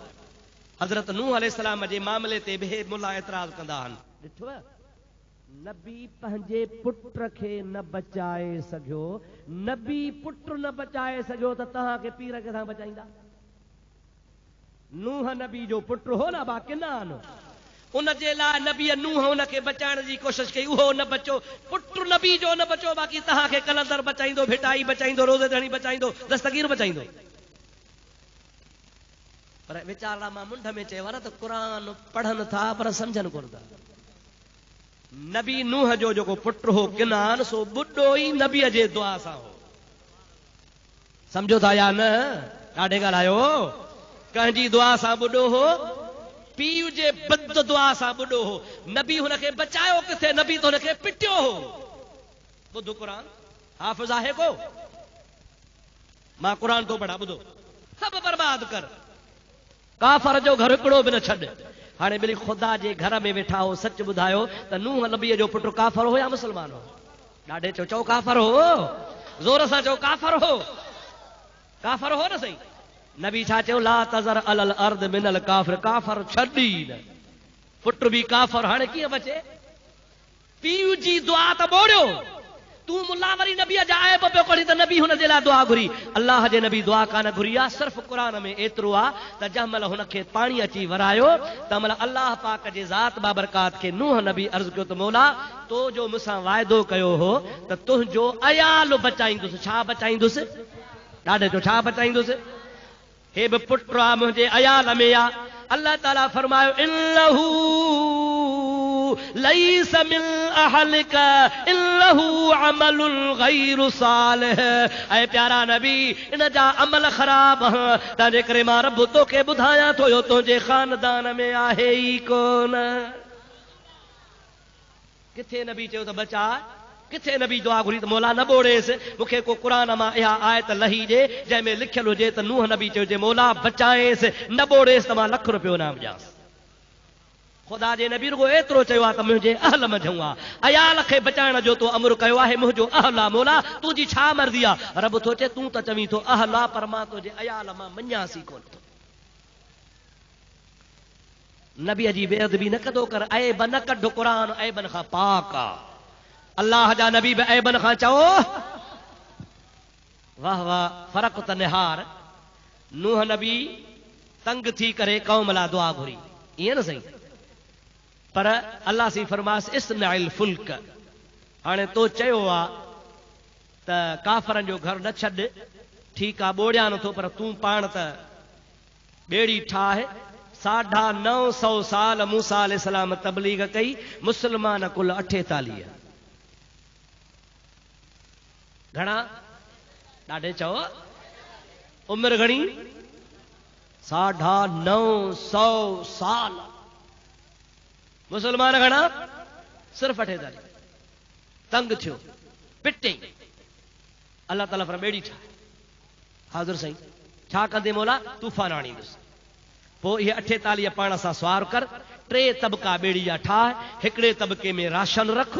हज़रत नूह अलैहिस्सलाम जे मामले ते बि मुला एतिराज़ कंदा आहिनि। ॾिठव, नबी पंहिंजे पुट खे न बचाए सघियो, नबी पुट न बचाए सघियो त तव्हांखे पीर किथां बचाईंदा? नूह नबी जो पुट हो न बा किनान, उन जे लाइ नबी नूह उनखे बचाइण जी कोशिश कई, उहो न बचो। पुट नबी जो न बचो, बाक़ी तव्हांखे कलंदर बचाईंदो, भिटाई बचाईंदो, रोज़े धणी बचाईंदो, दस्तगीर बचाईंदो। पर वीचारा मां मुंड में चयो न त क़ुरान पढ़नि था पर सम्झनि कोन था। नबी नूह जो जेको पुट हो किनान, सो बुढो ई नबीअ जे दुआ सां हो। सम्झो था या न? ॾाढे ॻाल्हायो। कंहिंजी दुआ सां बुढो हो? पीउ जे बद दुआ सां बुढो हो। नबी हुनखे बचायो किथे? नबी तो हुनखे पिटियो हो। ॿुध क़ुरान, हाफ़िज़ आहे को? मां क़ुरान तो पढ़ा, ॿुधो। सभु बर्बाद कर, काफ़र जो घर हिकिड़ो बि न छॾ। हाणे ॿिली ख़ुदा जे घर में वेठा हो, सच ॿुधायो त नूह नबीअ जो पुटु काफ़र हो या मुस्लमान हो? ॾाढे चओ, चओ काफ़र हो, ज़ोर सां चओ काफ़र हो। काफ़र हो न सही? नबी छा चयो? ला तज़र अलल अर्द मिनल काफ़िर, काफ़र छॾी न। पुट बि काफ़र, हाणे कीअं बचे? पीउ जी दुआ त बोड़ियो, तू मुल्ला वरी नबीअ जा आयब पियो कढी त नबी हुन जे लाइ दुआ घुरी। अल्लाह जे नबी दुआ कान घुरी आहे। सिर्फ़ क़ुरान में एतिरो आहे त जंहिं महिल हुनखे पाणी अची वरायो त महिल अल्लाह पाक जे ज़ात बाबरकात खे नूह नबी अर्ज़ कयो त मौला, तो जो मूंसां वाइदो कयो हो त तुंहिंजो अयाल बचाईंदुसि। छा बचाईंदुसि? ॾाढे जो छा बचाईंदुसि? हे बि पुट आहे, मुंहिंजे अयाल में आहे। अल्लाह ताला फरमायो, इन्नहू लईस मिन अहलिका इल्लहु अमलुल गैरु सालिह। ऐ प्यारा नबी इन जा अमल ख़राब ताजे करे मां रब तोखे ॿुधायां थो यो तुंहिंजे ख़ानदान में आहे ई कोन। किथे नबी चयो त बचा, किथे नबी दुआ घुरी त मौला न बोड़ेसि, मूंखे को क़ुरान मां इहा आयत लही ॾे जंहिंमें लिखियलु हुजे त नूह नबी चयो जे मौला बचाएसि, न बोड़ेसि त मां लख रुपयो इनाम ॾियांसि। ख़ुदा जे नबी रुगो एतिरो चयो आहे त मुंहिंजे अहल मंझूं आहे, अयाल खे बचाइण जो तो अमर कयो आहे, मुंहिंजो अहल आहे, मौला तुंहिंजी छा मर्ज़ी आहे। रब थो चए तूं त चवीं थो अहल आहे, पर मां तुंहिंजे अयाल मां मञासी कोन थो। नबीअ जी बेअदबी न कदो कर, ऐब न कढ, क़ुरान ऐबन खां पाक आहे। अल्लाह जा नबी बि ऐबन खां चओ। वाह वाह, फ़र्क़ त निहार। नूह नबी तंग थी करे क़ौम लाइ दुआ घुरी, ईअं न सही, पर अल्लाह सी फरमास इस्नाइल फुल्क। हाणे तो चयो आहे त काफ़रनि जो घर न छॾ, ठीकु आहे ॿोड़िया नथो, पर तूं पाण त ॿेड़ी ठाहे। 950 साल मूसा अलैहिस्सलाम तबलीग कई, मुस्लमान कुल 48। घणा? ॾाढे चओ। उमिरि घणी? 950 साल। मुसलमान घणा? सिर्फ 48। तंग थियो, पिटे। अल्लाह ताला फरमाए ॿेड़ी ठाहे। हाज़िर साईं, छा कंदे मौला? तूफ़ान आणींदुसि। पोइ इहे 48 पाण सां सवार कर, 3 तबका ॿेड़ी जा ठाहे, हिकिड़े तबके में राशन रख,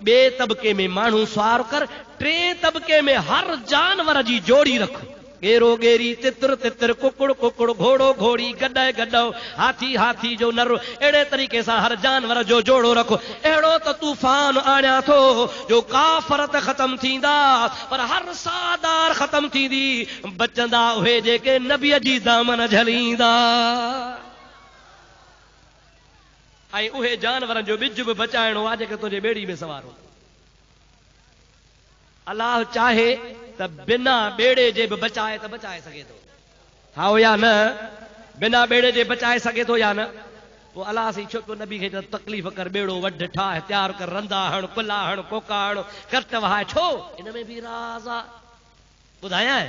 ॿिए तबके में माण्हू सवार कर, 3 तबके में हर जानवर जी जोड़ी रख। गेरो गेरी, तितर तितर, कुकड़ कुकड़, घोड़ो घोड़ी, गॾ गॾो, हाथी हाथी जो नर, अहिड़े तरीक़े सां हर जानवर जो जोड़ो रखो। अहिड़ो त तूफ़ान आणियां थो जो काफ़र त ख़तम थींदा, पर हर सादार ख़तम थींदी, बचंदा उहे जेके नबीअ जी दामन झलींदा। ऐं उहे जानवरनि जो ॿिज बि बचाइणो आहे जेके तुंहिंजे ॿेड़ी में सवार हो। अल्लाह चाहे त बिना ॿेड़े जे बि बचाए त बचाए सघे थो, हा या न? बिना ॿेड़े जे बचाए सघे थो या न? पोइ अल्लाह सी छो नबी खे तकलीफ़ कर, ॿेड़ो वढ ठाहे, तयारु कर, रंदा हण, पुला हण, कोका हण, कट वहाए। छो? इन में बि राज़ आहे। ॿुधायां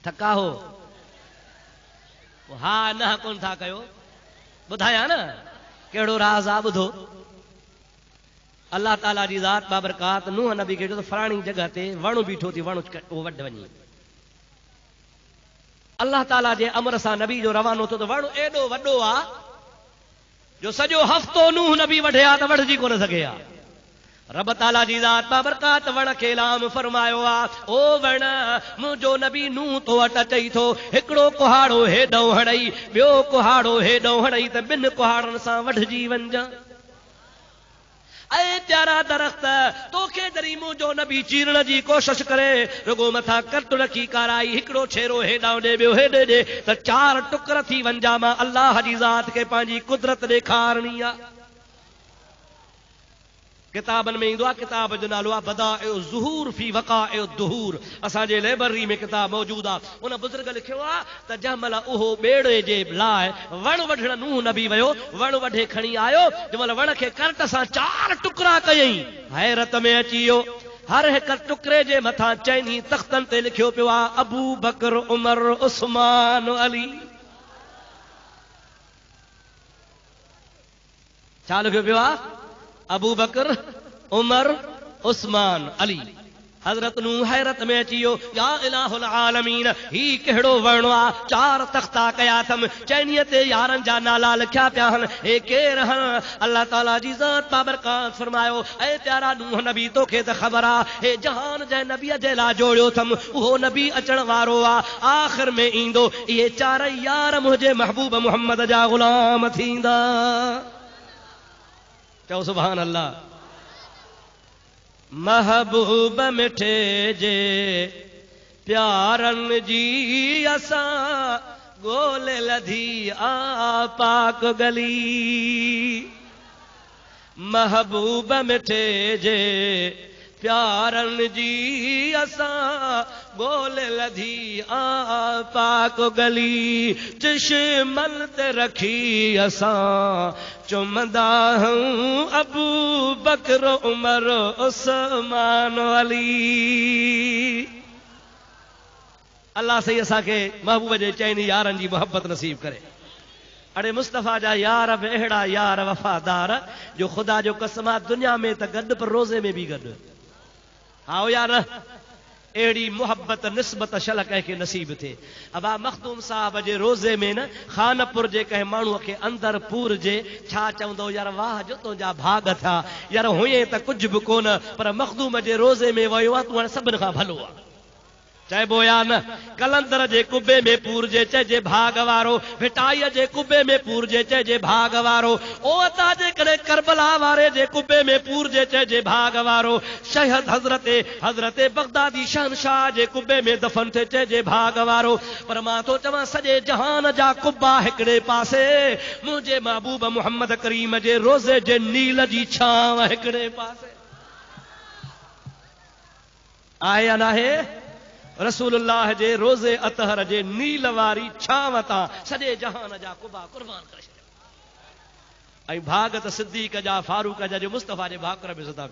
थका हो? हा न कोन था कयो, ॿुधायां न कहिड़ो राज़ आहे। ॿुधो, अल्लाह ताला जी ज़ात बाबरकात नूह नबी खे चयो त फलाणी जगह ते वणु बीठो थी, वणु उहो वढ वञी। अल्लाह ताला जे अमर सां नबी जो रवानो थियो त वणु एॾो वॾो आहे जो सॼो हफ़्तो नूह नबी वढिया त वढजी कोन सघे हा। रब ताला जी ज़ात बाबरकात वण खे ऐलान फरमायो आहे, ओ वण मुंहिंजो नबी नूह तो वटि अचई थो, हिकिड़ो कुहाड़ो हेॾो हणई, ॿियो कुहाड़ो हेॾो हणई त 2 कुहाड़नि सां वढजी वञ। ऐं प्यारा दरख़्त तोखे जरी मुंहिंजो नबी चीरण जी कोशिश करे, रुगो मथां कट रखी काराई, हिकिड़ो छेरो हेॾां ॾे, ॿियो हेॾे ॾे, त 4 टुकर थी वञा। मां अल्लाह जी ज़ात खे पंहिंजी कुदरत ॾेखारणी आहे। किताबनि में ईंदो आहे, किताब जो नालो आहे बदाइउ ज़ुहूर फी वक़ाइउ दुहूर। असांजे लाइब्रेरी में किताब मौजूदु आहे। उन बुज़ुर्ग लिखियो आहे त जंहिं महिल उहो ॿेड़े जे लाइ वण वढण नूह नबी वियो, वण वढे खणी आयो, जंहिं महिल वण खे करट सां 4 टुकड़ा कयईं, हैरत में अची वियो। हर हिक टुकड़े जे मथां 4 तख़्तनि ते लिखियो पियो आहे अबू बकर, उमर, उस्मान, अली। छा लिखियो पियो आहे? अबू बकर, उमर, उस्मान, अली। हज़रत नूह हैरत में अची वियो, या इलाहुल आलमीन, ही कहिड़ो वणु आहे? 4 तख़्ता कया अथमि, चैनीअ ते यारनि जा नाला लिखिया पिया आहिनि, हे केर आहिनि? अल्लाह ताला जी ज़ात बाबरकात फरमायो, ऐ प्यारा नूह नबी तोखे त ख़बर आहे, हे जहान जंहिं नबीअ जे लाइ जोड़ियो अथमि, उहो नबी अचण वारो आहे, आख़िर में ईंदो। इहे 4 यार मुंहिंजे महबूब मुहम्मद जा ग़ुलाम थींदा। चओ सुभान अल्लाह। महबूब मिठे जे प्यारन जी असां गोले लधी आ पाक गली। महबूब मिठे जे प्यारन जी असां गोल लधी पाक गली चश्मन ते रखी असां चुमदा हूं अबू बकर उमर उस्मान अली। अल्लाह सही असांखे महबूब जे चइनी यारनि जी मोहब्बत नसीब करे। अड़े मुस्तफ़ा जा यार बि अहिड़ा यार वफ़ादार जो ख़ुदा जो कसम आहे दुनिया में त गॾु पर रोज़े में बि गॾु। हा यार अहिड़ी मोहब्बत निस्बत शल कंहिंखे नसीब थिए। अबा मखदूम साहब जे रोज़े में न खानपुर जे कंहिं माण्हूअ खे अंदरि पूर जे छा चवंदो यार वाह जो तुंहिंजा भाग था यार हुए त कुझु बि कोन पर मखदूम जे रोज़े में वियो आहे तूं हाणे सभिनि खां भलो आहे। चइबो या न कलंदर जे कुबे में पूरजे चइजे भाग वारो भिटाईअ जे कुबे में पूरजे चइजे भाग वारो ओ अता जे कॾहिं करबला वारे जे कुबे में पूरजे चइजे भाग वारो शहद हज़रत बगदादी शहनशाह जे कुबे में दफ़न थे चइजे भाग वारो। पर मां तो चवां सॼे जहान जा कुबा हिकिड़े पासे मुंहिंजे महबूब मोहम्मद करीम जे रोज़े जे नील जी छांव हिकिड़े पासे आहे या नाहे। रसूलुल्लाह जे रोज़े अतहर जे नील वारी छांव तां सॼे जहान जा कुबा कुर्बान करे छॾिया। ऐं भाग त सिद्दीक़ जा फारूक जा जो मुस्तफ़ा जे भाकुर में सदा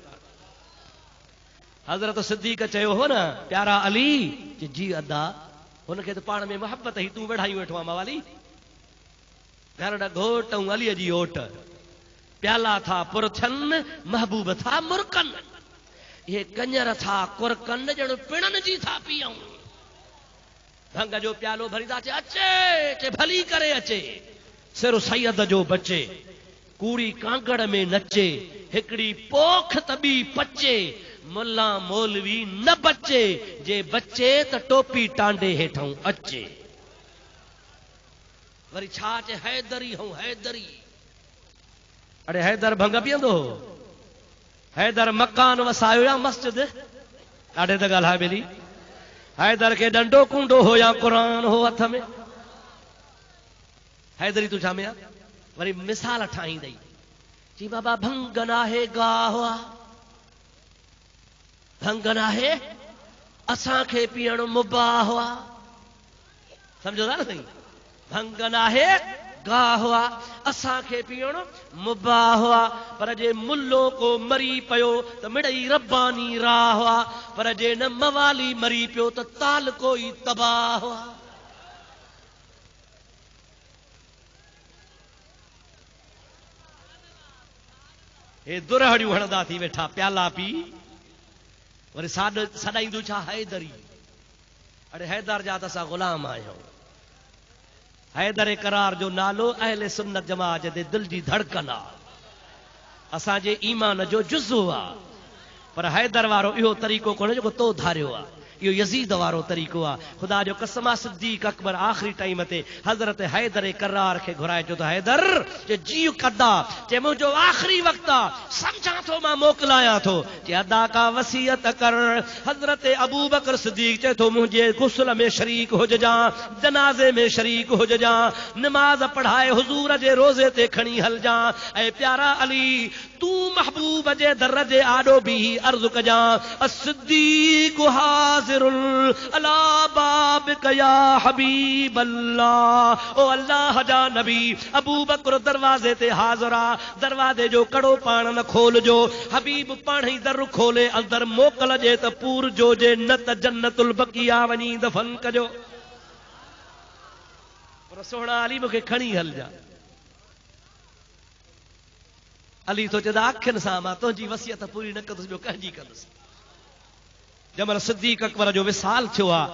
हज़रत सिद्दीक़ चयो हो न प्यारा अली जी अदा हुनखे त पाण में मोहब्बत ई तूं वेठाई वेठो आहे मवाली घर ॾा घोट ऐं अलीअ जी ओट प्याला था पुरथन महबूब था मुरकन ये कंजर था कुरकन ॼण पिणन जी था पियूं भंग जो प्यालो भरी था अचे भली करे अचे सिर सैयद जो बचे कूड़ी कांगड़ में नचे हिकड़ी पोख तबी पचे मुल्ला मौलवी न बचे जे बचे त टोपी टांडे हेठों अचे वरी छा चे हैदरी हूं हैदरी। अरे हैदर भंग पीअंदो हैदर मकान वसायो या मस्जिद ॾाढे त ॻाल्हि आहे बेली। हैदर खे डंडो कुंडो हो या क़ुरान हो हथ में हैदरी तू छा में आहे। वरी मिसाल ठाहींदई जी बाबा भंग नाहे गाह भंग नाहे असांखे पीअण मुबाह हुआ सम्झो था न साईं भंग नाहे गाह हुआ असांखे पीअण मुबाह हुआ पर जे मुल्लो को मरी पियो त मिड़ई रब्बानी राह हुआ पर जे न मवाली मरी पियो त ताल कोई तबाह हुआ। हे दुरहड़ियूं हणंदा थी वेठा प्याला पी वरी सॾाईंदो छा हैदरी। अरे हैदर जा त असां ग़ुलाम आहियूं। हैदर करार जो नालो अहले सुन्नत जमात जे दिल जी धड़कन आहे असांजे ईमान जो जुज़ो आहे पर हैदर वारो इहो तरीक़ो कोन्हे जेको तो धारियो आहे इहो यज़ीद वारो तरीक़ो आहे। ख़ुदा जो कसम आहे सिद्दीक़ अकबर आख़िरी टाइम ते हज़रत हैदर करार खे घुराए चयो त हैदर जे जीउ कदा जे मुंहिंजो आख़िरी वक़्तु आहे सम्झां थो मां मोकिलायां थो जे अदा का वसीयत कर। हज़रत अबू बकर सिद्दीक़ चए थो मुंहिंजे गुस्ल में शरीक हुजजां जनाज़े में शरीक हुजजां नमाज़ पढ़ाए हुज़ूर जे रोज़े ते खणी हलजां ऐं प्यारा अली तूं महबूब जे दर जे आॾो बि अर्ज़ु कजां सिद्दीक़ हाज़िरुल अला बाबिक या हबीब अल्लाह ओ अल्लाह जा नबी अबू बकर दरवाज़े ते हाज़िर आहे दरवाज़े जो कड़ो पाण न खोलजो हबीब पाण ई दर खोले अंदर मोकल जे त पूर जो जे न त जन्नतुल बकिया वञी दफ़न कजो पर सोहणा अली मूंखे खणी हलजा। अली तो चवंदा अखियुनि सां मां तुंहिंजी वसियत पूरी न कंदुसि ॿियो कंहिंजी कंदुसि। जंहिंमहिल सिद्दीक़ अकबर जो विसाल थियो आहे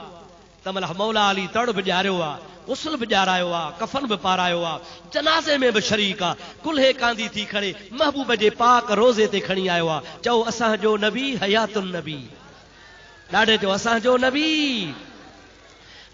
तंहिंमहिल मौला अली तड़ बि ॾियारियो आहे गुस्ल बि ॾियारायो आहे कफन बि पारायो आहे जनाज़े में बि शरीक आहे कुल्हे कांदी थी खड़े महबूब जे पाक रोज़े ते खणी आयो आहे। चओ असांजो नबी हयातुन नबी ॾाढे चओ असांजो नबी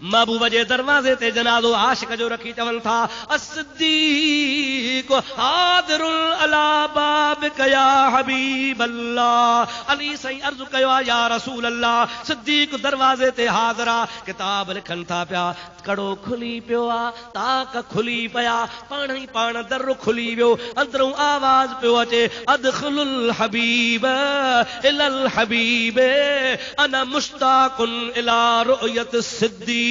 महबूब जे दरवाज़े ते जनाज़ो आशिक जो रखी चवनि था अस्सिद्दीक़ हादिरुल अला बाबिक या हबीब अल्लाह। अली साईं अर्ज़ु कयो या रसूल अल्लाह, सिद्दीक़ दरवाज़े ते हाज़िरा किताब लिखनि था पिया, कड़ो खुली पियो आ, ताक खुली पिया, पाण ई पाण दर खुली वियो, अंदरूं आवाज़ पियो अचे अदखुलुल हबीब इलल हबीब अना मुश्ताकुन इला रुयत सिद्दीक।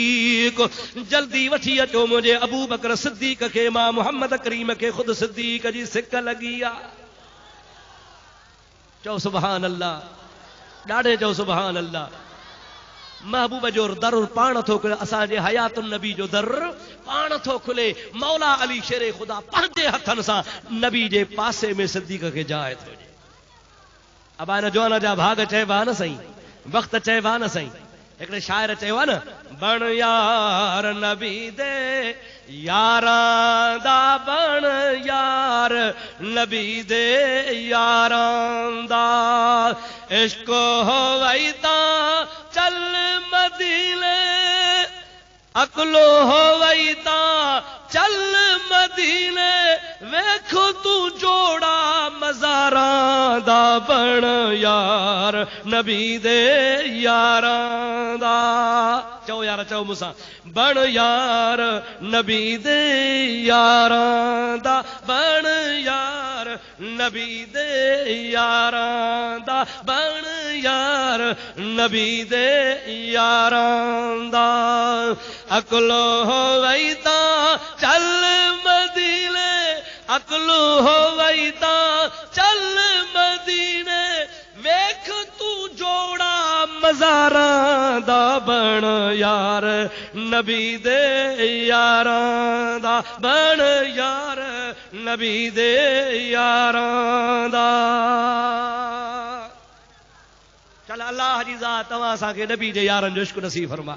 जल्दी वठी अचो मुझे अबू बकर सिद्दीक के, मां मोहम्मद करीम के खुद सिद्दीक जी सिक लगी आ। चओ सुभान अल्लाह, ॾाढे चओ सुभान अल्लाह। महबूब जो दर पाण थो खुले, असांजे हयातुन नबी जो दर पाण थो खुले। मौला अली शेरे खुदा पंहिंजे हथनि सां नबी जे पासे में सिद्दीक खे जाइ थो ॾे। अबा हिन जवान जा भाग चइबा न साईं, वक़्त चइबा न साईं। हिकिड़े शाइर चयो आहे न, बण यार नबी दे यारां दा, बण यार नबी दे यारां दा, इश्क होवई तां चल मदीने, अकलो होवई तां चल मदीने, वेखो तू जोड़ा मज़ारां दा, बण यार नबी दे यारां दा। चओ यार, चओ मूंसां, बण यार नबी दे यारां दा, बण यार नबी दे यारां दा, बण यार नबी दे यारां दा, अकलो होवई तां चल मदीने, अकलो होवई तां चल मदीने, वेख तू जोड़ा मज़ारां दा, बण यार नबी दे यारां दा, बण यार नबी दे यारां दा। चल अल्लाह जी ज़ात तव्हां असांखे नबी जे यारनि जो इश्क नसीब फरमा।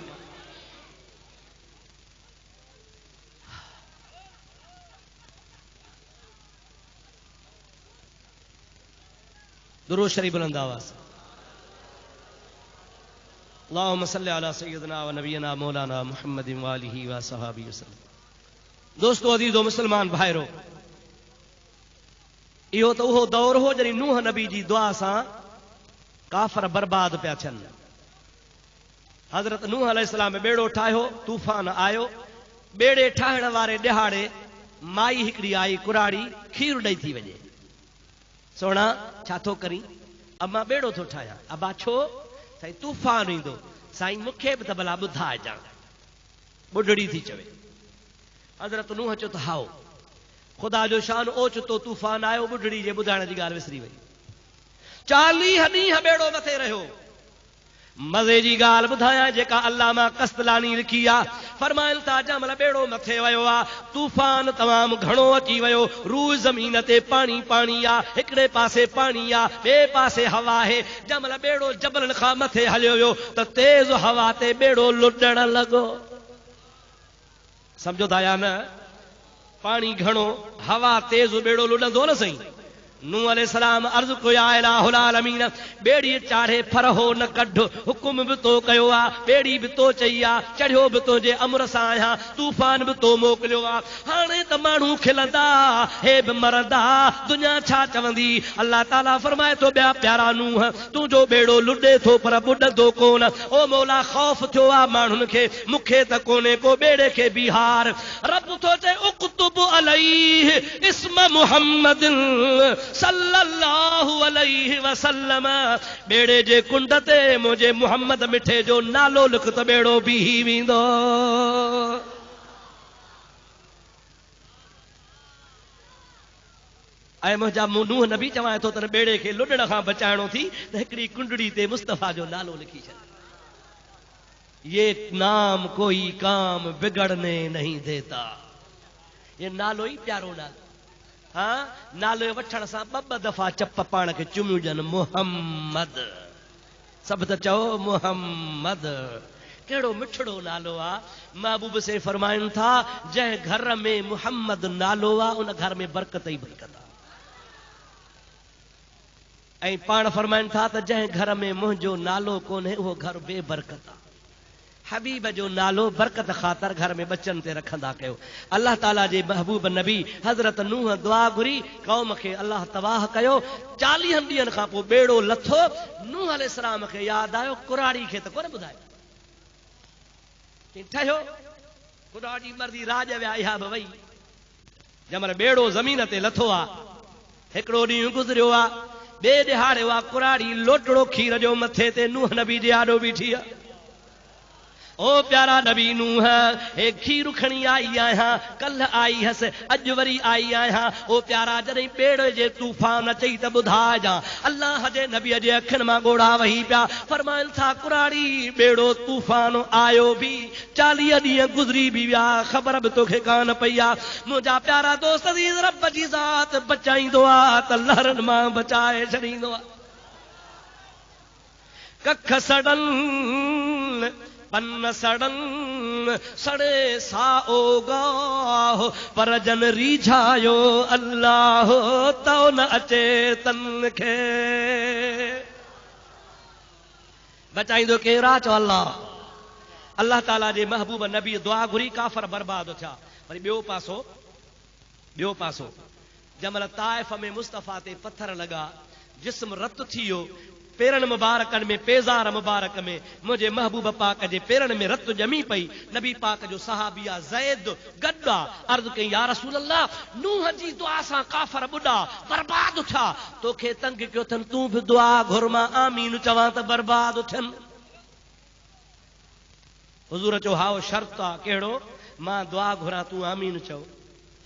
दुरूद शरीफ बुलंद आवाज़। अल्लाहुम्मा सल्लि अला सय्यिदना व नबियना मौलाना मुहम्मद व आलिहि व सहाबी वसल्लम। दोस्तों अज़ीज़ो मुसलमान भाइरो, इहो त उहो दौर हो जॾहिं नूह नबी जी दुआ सां काफ़र बर्बाद पिया थियनि। हज़रत नूह अलैहिस्सलाम ॿेड़ो ठाहियो, तूफ़ान आयो, ॿेड़े ठाहिण वारे ॾिहाड़े माई हिकिड़ी आई कुराड़ी, खीर ॾेई थी वञे। सोना छा थो करी? अम्मा ॿेड़ो थो ठाहियां। अबा छो? साईं तूफ़ान ईंदो। साईं मूंखे बि त भला ॿुधाइजां। ॿुढड़ी थी चवे। हज़रत नूह चयो त हाओ, ख़ुदा जो शान ओचितो तूफ़ान आयो, ॿुढड़ी जे ॿुधाइण जी ॻाल्हि विसरी वई। 40 ॾींहं ॿेड़ो मथे रहियो। मज़े जी ॻाल्हि ॿुधायां जेका अल्लामा कस्तलानी लिखी आहे। फरमाइनि था जंहिंमहिल ॿेड़ो मथे वियो आहे, तूफ़ान तमामु घणो अची वियो, रूह ज़मीन ते पाणी पाणी आहे, हिकिड़े पासे पाणी आहे, ॿिए पासे हवा आहे। जंहिंमहिल ॿेड़ो जबलनि खां मथे हलियो वियो त तेज़ हवा ते ॿेड़ो लुॾण लॻो। सम्झो था या न? पाणी घणो, हवा तेज़, ॿेड़ो लुॾंदो न साईं। नूह अलैहिस्सलाम अर्ज़ कयो या इलाहुल आलमीन, ॿेड़ी चाढ़े फरहो न कढ, हुकुम बि तो कयो आहे, ॿेड़ी बि तो चई आहे, चढ़ियो बि तुंहिंजे अमर सां आहियां, तूफ़ान बि तो मोकिलियो आहे। हाणे त माण्हू खिलंदा, हे बि मरंदा, दुनिया छा चवंदी? अल्लाह ताला फरमाए थो, ॿिया प्यारा नूह, तुंहिंजो ॿेड़ो लुॾे थो पर ॿुॾंदो कोन। ओ मौला ख़ौफ़ थियो आहे माण्हुनि खे, मूंखे त कोन्हे को, ॿेड़े खे बिहार। रब थो चए उक्तुब अलैहि इस्म मुहम्मद सल्लल्लाहु अलैहि वसल्लम, ॿेड़े जे कुंड ते मुंहिंजे मुहम्मद मिठे जो नालो लिख त ॿेड़ो बीही वेंदो। ऐं मुंहिंजा नूह नबी चवां थो त ॿेड़े खे लुॾण खां बचाइणो थी त हिकिड़ी कुंडड़ी ते मुस्तफ़ा जो नालो लिखी छॾ। ये नाम कोई काम बिगड़ने नहीं देता। ये नालो ई प्यारो नालो। हाँ, नालो वठण सां ॿ दफ़ा चप पाण खे चुमियूं ॾियनि, मुहम्मद। सभु त चओ मुहम्मद। कहिड़ो मिठड़ो नालो आहे। महबूब से फरमाइनि था, जंहिं घर में मुहम्मद नालो आहे उन घर में बरकत ई बरकत आहे। ऐं पाण फरमाइनि था त जंहिं घर में मुंहिंजो नालो कोन्हे उहो घर बेबरकत आहे। हबीब जो नालो बरकत ख़ातर घर में बच्चन ते रखंदा कयो। अल्लाह ताला जे महबूब नबी हज़रत नूह दुआ घुरी कौम खे अल्लाह तबाह कयो। 40 ॾींहंनि खां पोइ बेड़ो लथो। नूह अलैहिस्सलाम खे यादि आयो कुराड़ी खे त कोन ॿुधायो ठहियो। कुराड़ी मर्दी राज विया इहा बि वई। जंहिंमहिल बेड़ो ज़मीन ते लथो आहे हिकिड़ो ॾींहुं गुज़रियो आहे। ॿिए ॾिहाड़े आहे कुराड़ी लोटड़ो खीर जो मथे ते नूह नबी जे आॾो बीठी आहे। ओ प्यारा नबी नूह हे खीर खणी आई आहियां कल आई हस अॼु वरी आई आहियां। ओ प्यारा जॾहिं बेड़े जे तूफ़ान अचई त ॿुधाइजां। अल्लाह जे नबीअ जे अखियुनि मां ॻोढ़ा वही पिया। फरमाइनि था कुराड़ी बेड़ो तूफ़ान आयो बि 40 ॾींहं गुज़री बि विया ख़बर बि तोखे कान पई आहे। मुंहिंजा प्यारा दोस्त अज़ीज़ रब जी ज़ात बचाईंदो आहे त लहरनि मां बचाए छॾींदो आहे। कख सड़न पन सड़न सड़े साओ गाह पर जन रीझायो अल्लाह तो न अचे तन खे बचाईंदो केरु आहे? चओ अल्लाह। अल्लाह ताला जे महबूब नबी दुआ घुरी काफ़र बर्बाद थिया। वरी ॿियो पासो जंहिंमहिल ताइफ़ में मुस्तफ़ा ते पत्थर लॻा जिस्म रत थी वियो। पेरनि मुबारकनि में पेज़ार मुबारक में मुंहिंजे महबूब पाक जे पेरनि में रत ॼमी पई। नबी पाक जो सहाबी आहे ज़ैद गॾु आहे। अर्ज़ु कई या रसूल अल्लाह नूह जी दुआ सां काफ़र ॿुॾा बर्बाद थिया। तोखे तंग कयो अथनि तूं बि दुआ घुर मां आमीन चवां त बर्बाद थियनि। हुज़ूर चयो हाओ शर्त आहे। कहिड़ो? मां दुआ घुरां तूं आमीन चओ।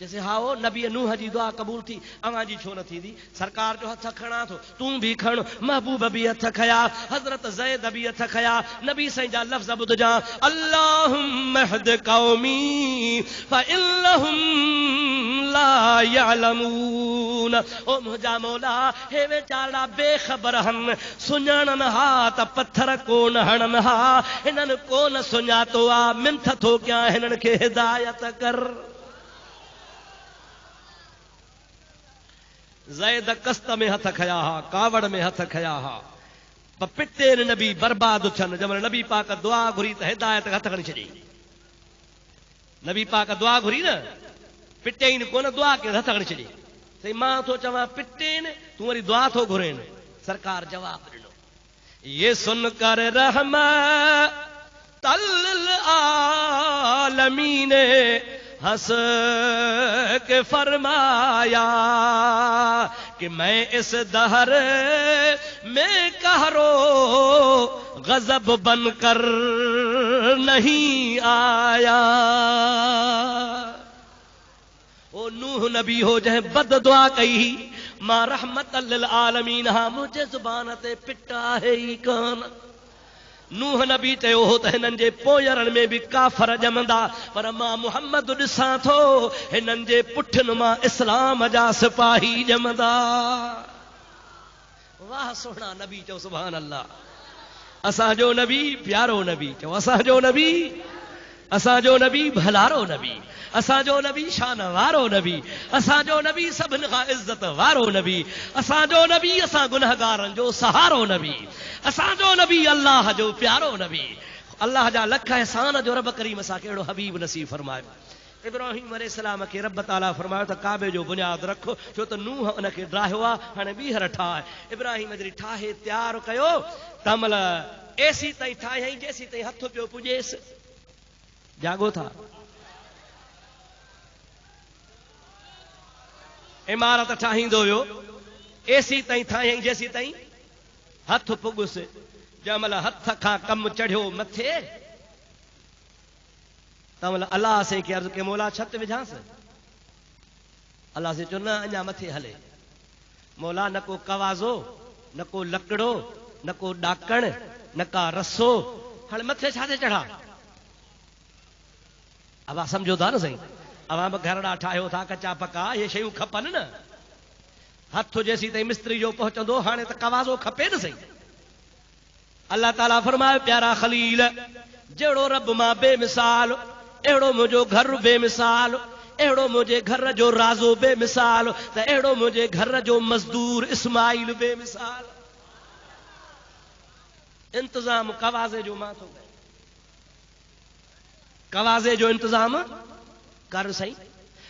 जैसे हाओ नबी नूह जी दुआ कबूल थी अवां जी छो न थींदी? सरकार जो हथ खणा थो तूं भी खण। महबूब भी हथ खया हज़रत ज़ैद भी हथ खया। नबी साईं जा लफ़्ज़ ॿुधजा अल्लाहुम्मा हद क़ौमी फ़इन्नहुम ला यअलमून। ओ मुंहिंजा मौला हे वीचारा बेख़बर हन सुञाणनि हा त पत्थर कोन हणनि हा। हिननि कोन सुञातो आहे मिंथ थो कयां हिननि खे हिदायत कर। ज़ैद कस्त में हथ खया हा कावड़ में हथ खया हा पिटे नबी बर्बाद थियनि। जंहिंमहिल नबी पाक दुआ घुरी त हिदायत हथ खणी छॾी। नबी पाक दुआ घुरी न पिटेन कोन दुआ के हथ खणी छॾी। सही मां थो चवां पिटेन तूं वरी दुआ थो घुरेन। सरकार जवाब ॾिनो ये सुन कर रहमतल आलमीन हंस के फरमाया कि मैं इस दहर में कहरो गजब बनकर नहीं आया। ओ नूह नबी हो जै बद दुआ कही मां रहमतल आलमीन हा मुझे जुबान ते पिटा है ही कान। नूह नबी चयो हो त हिननि जे पोयरनि में बि काफ़र ॼमंदा पर मां मुहम्मद ॾिसां थो हिननि जे पुठियुनि मां इस्लाम जा सिपाही ॼमंदा। वाह सोहणा नबी चओ सुभान अल्लाह। असांजो नबी प्यारो नबी चओ असांजो नबी भलारो नबी असांजो नबी शान वारो नबी असांजो नबी सभिनि खां इज़त वारो नबी असांजो नबी असां गुनहगारनि जो सहारो नबी असांजो नबी अल्लाह जो प्यारो नबी। अल्लाह जा लख एहसान जो रब करीम असां कहिड़ो हबीब नसीब फरमायो। इब्राहिम अलैहिस्सलाम खे रब ताला फरमायो त काबे जो बुनियाद रखो छो त नूह उनखे ड्राहियो आहे हाणे ॿीहर ठाहे। इब्राहिम जॾहिं ठाहे तयारु कयो त महिल एसी ताईं ठाहियईं जेसीं ताईं हथ पियो पुॼेसि। जागो था इमारत ठाहींदो वियो एसी ताईं ठाहियईं जेसीं ताईं हथ पुॻुसि। जंहिंमहिल हथ खां कमु चढ़ियो मथे तंहिंमहिल अलाह से खे अर्ज़ु कयो मौला छत विझांसि। अलाह से चयो न अञा मथे हले। मौला न को कवाज़ो न को लकड़ो न को ॾाकण न का रसो हाणे मथे छाते चढ़ा। अवां सम्झो था न साईं अवां बि घरड़ा ठाहियो था कचा पका इहे शयूं खपनि न। हथ जेसीं ताईं मिस्त्री जो पहुचंदो हाणे त कवाज़ो खपे न साईं। अल्लाह ताला फरमायो प्यारा खलील जहिड़ो रब मां बेमिसाल अहिड़ो मुंहिंजो घर बेमिसाल अहिड़ो मुंहिंजे घर जो राज़ो बेमिसाल त अहिड़ो मुंहिंजे घर जो मज़दूर इस्माइल बेमिसाल। इंतज़ाम कवाज़े जो मां थो कयां। कवाज़े जो इंतजाम कर सही।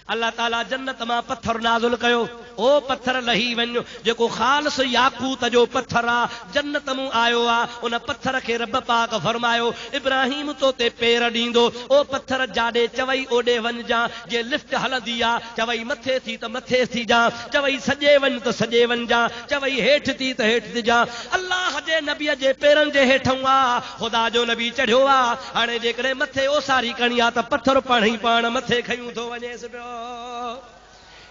अल्लाह ताला जन्नत मां पत्थर नाज़ुल कयो, ओ पत्थर लही वञो, जेको ख़ालिस याकूत जो पत्थर आ जन्नत मूं आयो आ, उन पत्थर खे रब पाक फरमायो इब्राहिम तो ते पेर ॾींदो, ओ पत्थर जाॾे चवई ओॾे वञ जा, जे लिफ्ट हलंदी आ चवई मथे थी त मथे थी जा, चवई सॼे वञ त सॼे वञ जा, चवई हेठि थी त हेठि थी जा। अल्लाह जे नबीअ जे पेरनि जे हेठों आ ख़ुदा जो नबी चढ़ियो आ। हाणे जेकॾहिं मथे ओसारी करणी आ त पत्थर पाण ई पाण मथे खयूं थो वञेसि पियो।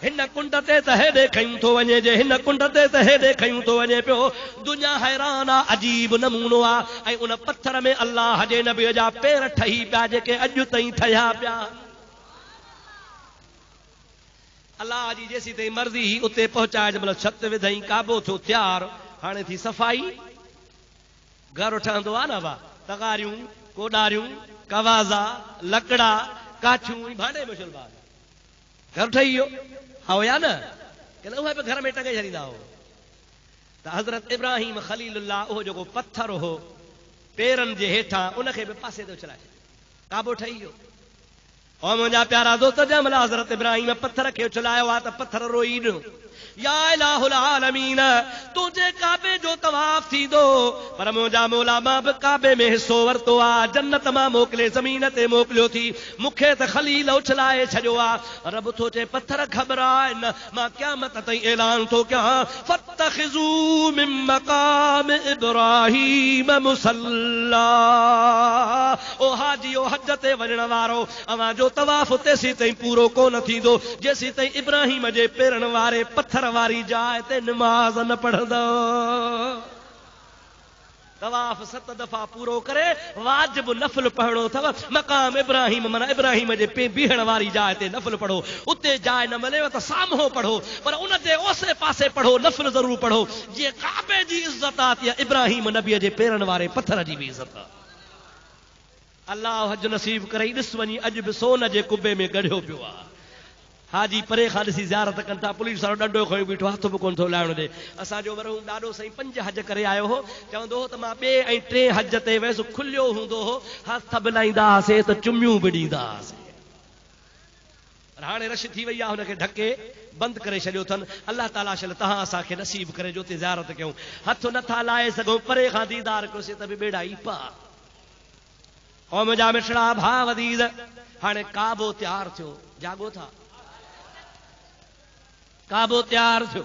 हिन कुंड ते त हेॾे खयूं थो वञे, जे हिन कुंड ते त हेॾे खयूं थो वञे पियो। दुनिया हैरान आ, अजीब नमूनो आ। ऐं उन पत्थर में अल्लाह जे नबीअ जा पेर ठही पिया, जेके अॼु ताईं ठहिया पिया। अल्लाह जी जेसी ताईं मर्ज़ी ही उते पहुचाए, जंहिं महिल छत विधई काबो थियो तयार, हाणे थी सफ़ाई। घर ठहंदो आहे न बा, तगारियूं, कोॾारियूं, कवाज़ा, लकड़ा, काछूं, भांडे में शुलबा घर ठही वियो। हा या न, कि न उहे बि घर में टंगे छॾींदा हो। त हज़रत इब्राहिम ख़लीलुल्लाह उहो जेको पत्थर हो पेरनि जे हेठां, उनखे बि पासे ते उछलाए छॾियो, काबो ठही वियो। और मुंहिंजा प्यारा दोस्त, जंहिं महिल हज़रत इब्राहिम पत्थर खे उछलायो आहे त पत्थर रोई ॾिनो, या इलाहुल आलमीन, तुंहिंजे काबे जो तवाफ़ थींदो, पर मुंहिंजा मौला मां बि काबे में हिसो वरितो आहे, जन्नत मां मोकिले ज़मीन ते मोकिलियो थी, मूंखे त ख़लील उछलाए छॾियो आहे। रब थो चए पत्थर घबराए न, मां क़यामत ताईं ऐलान थो कयां, फत्तखिज़ू मिन मक़ाम इब्राहीम मुसल्ला। ओ हाजी, ओ हज ते वञण वारो, अवां जो तवाफ़ तेसी ताईं पूरो कोन थींदो जेसी ताईं इब्राहिम जे पेरनि वारे पत्थर वारी जाइ ते नमाज़ न पढ़ंदो। तवाफ़ 7 दफ़ा पूरो करे वाजिब नफ़ल पढ़णो अथव। मक़ाम इब्राहिम माना इब्राहिम जे बीहण वारी जाइ ते नफ़ल पढ़ो। उते जाइ न मिलेव त साम्हूं पढ़ो, पर उन जे ओसे पासे पढ़ो, नफ़ल ज़रूर पढ़ो। जीअं काबे जी इज़त आहे, तीअं इब्राहिम नबीअ जे पेरनि वारे पत्थर जी बि इज़त आहे। अल्लाह हज नसीब करे। ॾिस वञी अॼु बि सोन जे कुबे में गढ़ियो पियो आहे। हाजी परे खां ॾिसी ज़ियारत कनि था, पुलिस वारो ॾंडो खणी बीठो, हथ बि कोन थो लाहिण ॾे। असांजो वरहू ॾाढो साईं 5 हज करे आयो हो, चवंदो हो त मां ॿिए ऐं 3 हज ते वयसि, खुलियो हूंदो हो, हथ बि लाहींदा हुआसीं त चुमियूं बि ॾींदा हुआसीं। हाणे रश थी वई आहे, हुनखे ढके बंदि करे छॾियो अथनि। अल्लाह ताला शल तव्हां असांखे नसीब करे जो उते ज़ियारत कयूं। हथ नथा लाहे सघूं, परे खां दीदार कयोसीं त बि बेड़ा ई पा। और मुंहिंजा मिठड़ा भाउ अज़ीज़, हाणे काबो तयार थियो, जागो था, काबो तयार थियो।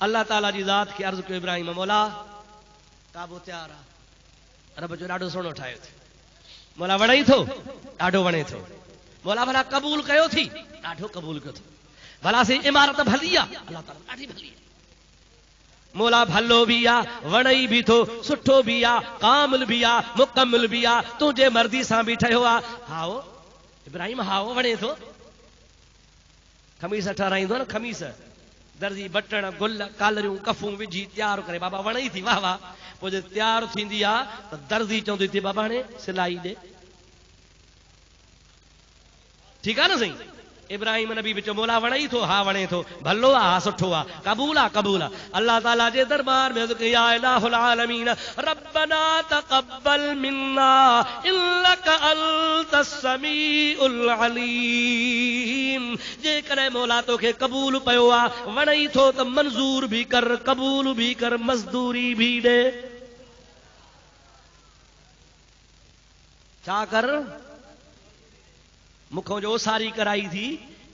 अल्लाह ताला जी ज़ात खे अर्ज़ु कयो, इब्राहिम मौला काबो तयार आहे। रब जो ॾाढो सुहिणो ठाहियो थी, मौला वणे थो, ॾाढो वणे थो। मौला भला क़बूल कयो थी, ॾाढो क़बूल कयो थो। भला सी इमारत भली आहे, अल्लाह ताला ॾाढी भली आहे। मौला भलो भी आ, वणई भी थो, सुठो भी आ, कामिल भी आ, मुकम्मिल भी आ, तुंहिंजे मर्ज़ी सां भी ठहियो आ। हाओ इब्राहिम, हाओ वणे थो। खमीस ठहाराईंदो न, खमीस दर्जी बटण गुल कालरियूं कफूं विझी तयार करे, बाबा वणई थी, वाह वाह। पोइ जे तयार थींदी आहे त दर्जी चवंदी थी, बाबा हाणे सिलाई ॾे। ठीकु आहे न साईं। इब्राहिम नबी बि चयो, मौला वणे थो, हा वणे थो, भलो आहे, हा सुठो आहे, क़बूल आहे, क़बूल आहे। अल्लाह ताला जे दरबार में या इलाहुल आलमीन रब्बना तक़ब्बल मिन्ना इन्नका अंतस समीउल अलीम। जेकॾहिं मौला तोखे क़बूल पियो आहे, वणे थो त मंज़ूर भी कर, क़बूल भी कर, मज़दूरी भी ॾे। छा कर? मुखों जो ओसारी कराई थी,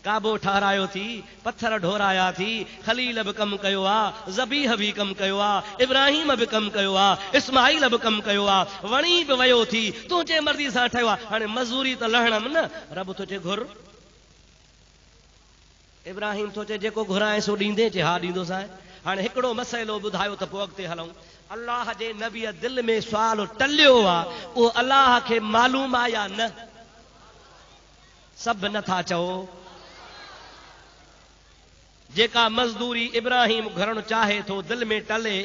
काबो ठहरायो थी, पत्थर ढोराया थी, खलील बि कमु कयो आहे, ज़बीह बि कमु कयो आहे, इब्राहिम बि कमु कयो आहे, इस्माइल बि कमु कयो आहे, वणी बि वियो थी, तुंहिंजे मर्ज़ी सां ठहियो आहे। हाणे मज़ूरी त लहणम न। रब थो चए घुर। इब्राहिम थो चए जेको घुराए सो ॾींदे, चए हा ॾींदोसांइ। हाणे हिकिड़ो मसइलो ॿुधायो त पोइ अॻिते हलूं। अल्लाह जे नबीअ दिलि में सुवाल टलियो आहे, उहो अल्लाह खे मालूम आहे या न? सभु नथा चओ। जेका मज़दूरी इब्राहिम घरण चाहे थो, दिलि में टले,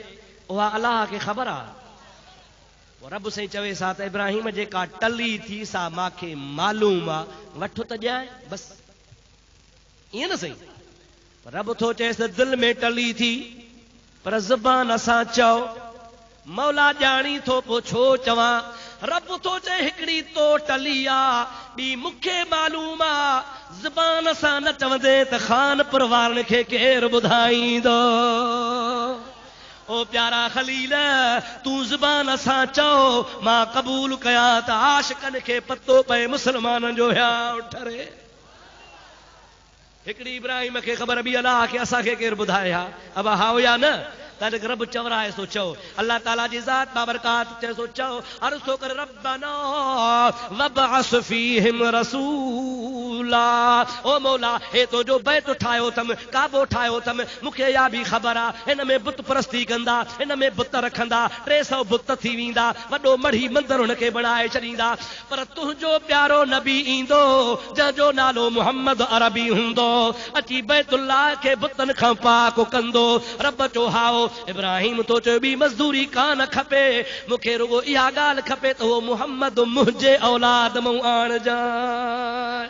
उहा अल्लाह खे ख़बर आहे। रब साईं चवे सा त इब्राहिम जेका टली थी सा मांखे मालूम आहे, वठो त ॼाए बसि, ईअं न साईं। रब थो चएसि दिलि में टली थी, पर ज़ुबान सां चओ। मौला ॼाणी थो, पोइ छो चवां? रब तो चे हिकड़ी तो टलिया बी मुखे मालूम आ ज़बान सां न चवंदे त खान परवारन खे केर ॿुधाईंदो। ओ प्यारा खलील तू ज़बान सां चओ मां क़बूल कया त आशिकन खे पतो पए मुसलमानन जो या उठरे। हिकड़ी इब्राहिम खे ख़बर बि अलाह खे असांखे केर ॿुधाए हा अब हाओ या न तॾहिं रब चवराए सो चओ अल्लाह ताला जी ज़ात बाबरकात चए सो चओ अर्ज़ो कर रब्बना वबअस फीहिम रसूला। ओ मौला हे तो जो बैत ठायो थम काबो ठायो थम मूंखे या बि ख़बर आ हिन में बुत परस्ती कंदा हिन में बुत रखंदा 300 बुत थी वेंदा वॾो मढ़ी मंदर हुनखे बणाए छॾींदा पर तुंहिंजो प्यारो नबी ईंदो जंहिंजो नालो मुहम्मद अरबी हूंदो अची बैतुल्लाह खे बुतन खां पाक कंदो। रब चो हाओ इब्राहिम तो चयो बि मज़दूरी कान खपे मूंखे रुगो इहा ॻाल्हि खपे त उहो मुहम्मद मुंहिंजे औलाद मां आणजाए।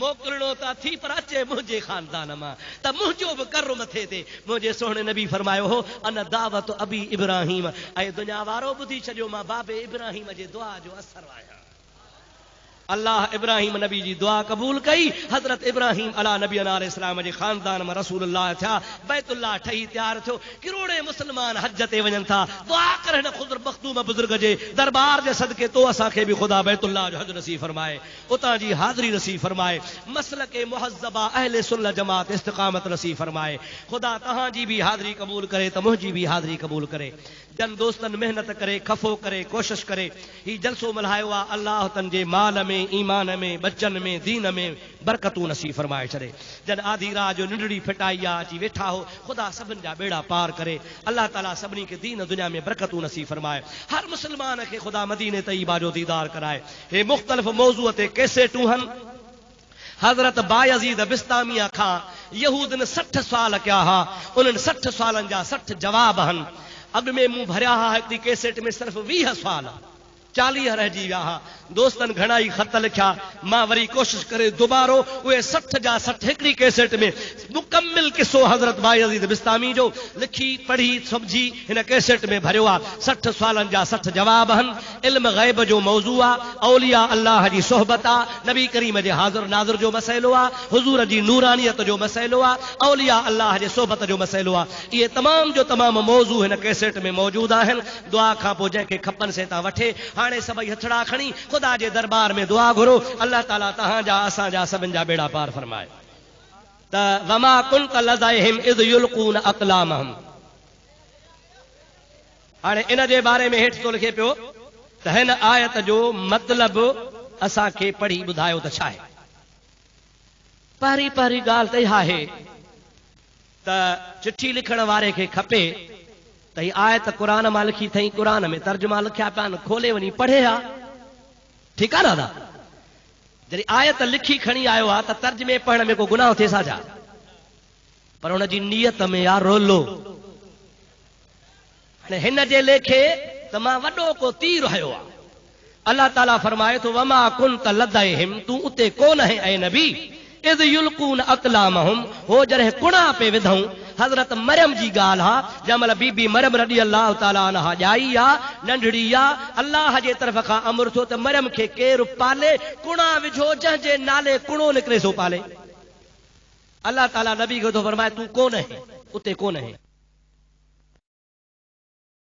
मोकिलणो त थी पर अचे मुंहिंजे खानदान मां त मुंहिंजो बि कर्म थिए ते। मुंहिंजे सोहणे नबी फरमायो हो अन दावत अबी इब्राहिम ऐं दुनिया वारो ॿुधी छॾियो मां बाबे इब्राहिम जे दुआ जो असर आहियां। अल्लाह इब्राहिम नबी जी दुआ क़बूल कई हज़रत इब्राहिम अला नबी अलैहिस्सलाम जे खानदान में रसूलुल्लाह थिया बैतुल्लाह ठही तैयार थियो किरोड़े मुस्लमान हज ते वञनि था दुआ कर हिन खुद मखदूम बुजुर्ग जे दरबार जे सदके तो असांखे बि ख़ुदा बैतुल्लाह जो हज नसीब फरमाए उतां जी हाज़री नसीब फरमाए मसलके मुहज़्ज़बा अहले सुन्नत जमात इस्तिक़ामत नसीब फरमाए। ख़ुदा तहां जी भी हाज़री क़बूल करे त मुंहिंजी भी हाज़री क़बूल करे। जन दोस्तन मेहनत करे खफ़ो करे कोशिश करे ही जलसो मल्हायो आहे अल्लाह तन जे माल में ईमान में बच्चन में दीन में बरकतूं नसीब फरमाए छॾे। जन आधी रात जो निंडड़ी फिटाई आहे अची वेठा हो ख़ुदा सभिनि जा बेड़ा पार करे अल्लाह ताला सभिनी खे दीन दुनिया में बरकतूं नसीब फरमाए। हर मुसलमान खे ख़ुदा मदीने तैयबा जो दीदार कराए। हे मुख़्तलिफ़ मौज़ूअ ते कैसेटूं हन हज़रत बायज़ीद बिस्तामिया खां यहूदन 60 साल कया हा उन्हनि 60 सालनि जा 60 जवाब हन। अॻु में मूं भरिया हा हिकिड़ी कैसेट में सिर्फ़ 20 साल 40 रहिजी विया हा। दोस्तन घणा ई ख़त लिखिया मां वरी कोशिश करे दोबारो उहे 60 जा 60 हिकिड़ी कैसेट में मुकम्मिल किस्सो हज़रत बायज़ीद बिस्तामी जो लिखी पढ़ी सम्झी हिन कैसेट में भरियो आहे। 60 सालनि जा 60 जवाब हन। इल्म ग़ैब जो मौज़ू आहे औलिया अल्लाह जी सोहबत आहे नबी करीम जे हाज़िर नाज़िर जो मसइलो आहे हुज़ूर जी नूरानियत जो मसइलो आहे औलिया अल्लाह जे सोहबत जो मसइलो आहे। इहे तमाम जो तमाम मौज़ू हिन कैसेट में मौजूद आहिनि। दुआ खां पोइ जंहिंखे खपनि से था वठे हाणे सभई हथड़ा खणी ख़ुदा जे दरबार में दुआ घुरो अल्लाह ताला तहांजा असांजा सभिनि जा बेड़ा पार फरमाए। त वमा कुंत लज़ाइहिम इज़ युल्क़ून अक़लामहुम हाणे इन जे बारे में हेठि थो लिखे पियो त हिन आयत जो मतिलबु असांखे पढ़ी ॿुधायो त छा आहे। पहिरीं पहिरीं ॻाल्हि त इहा आहे त चिठी लिखण वारे खे खपे त ही आयत क़ुरान मां लिखी अथई क़ुरान में तर्जुमा लिखिया पिया आहिनि खोले वञी पढ़े हा ठीकु आहे दादा। जॾहिं आयत लिखी खणी आयो आहे त तर्जुमे पढ़ण में को गुनाह थिए छा पर हुनजी नियत में यार रोलो हाणे हिन जे लेखे त मां वॾो को तीर हयो आहे। अल्लाह ताला फरमाए थो वमा कुंत लज़ाइहिम तूं उते कोन है ऐं नबी इज़ युल्क़ून अक़लामहुम हो जॾहिं कुणा पे विधऊं हज़रत मरियम जी ॻाल्हि आहे जंहिंमहिल बीबी मरियम रज़ी अल्लाह ताला अन्हा ॼाई आहे नंढड़ी आहे अल्लाह जे तरफ़ खां अमर थियो त मरियम खे केरु पाले कुणा विझो जंहिंजे नाले कुणो निकिरे सो पाले। अल्लाह ताला नबी खे थो फरमाए तूं कोन है उते कोन है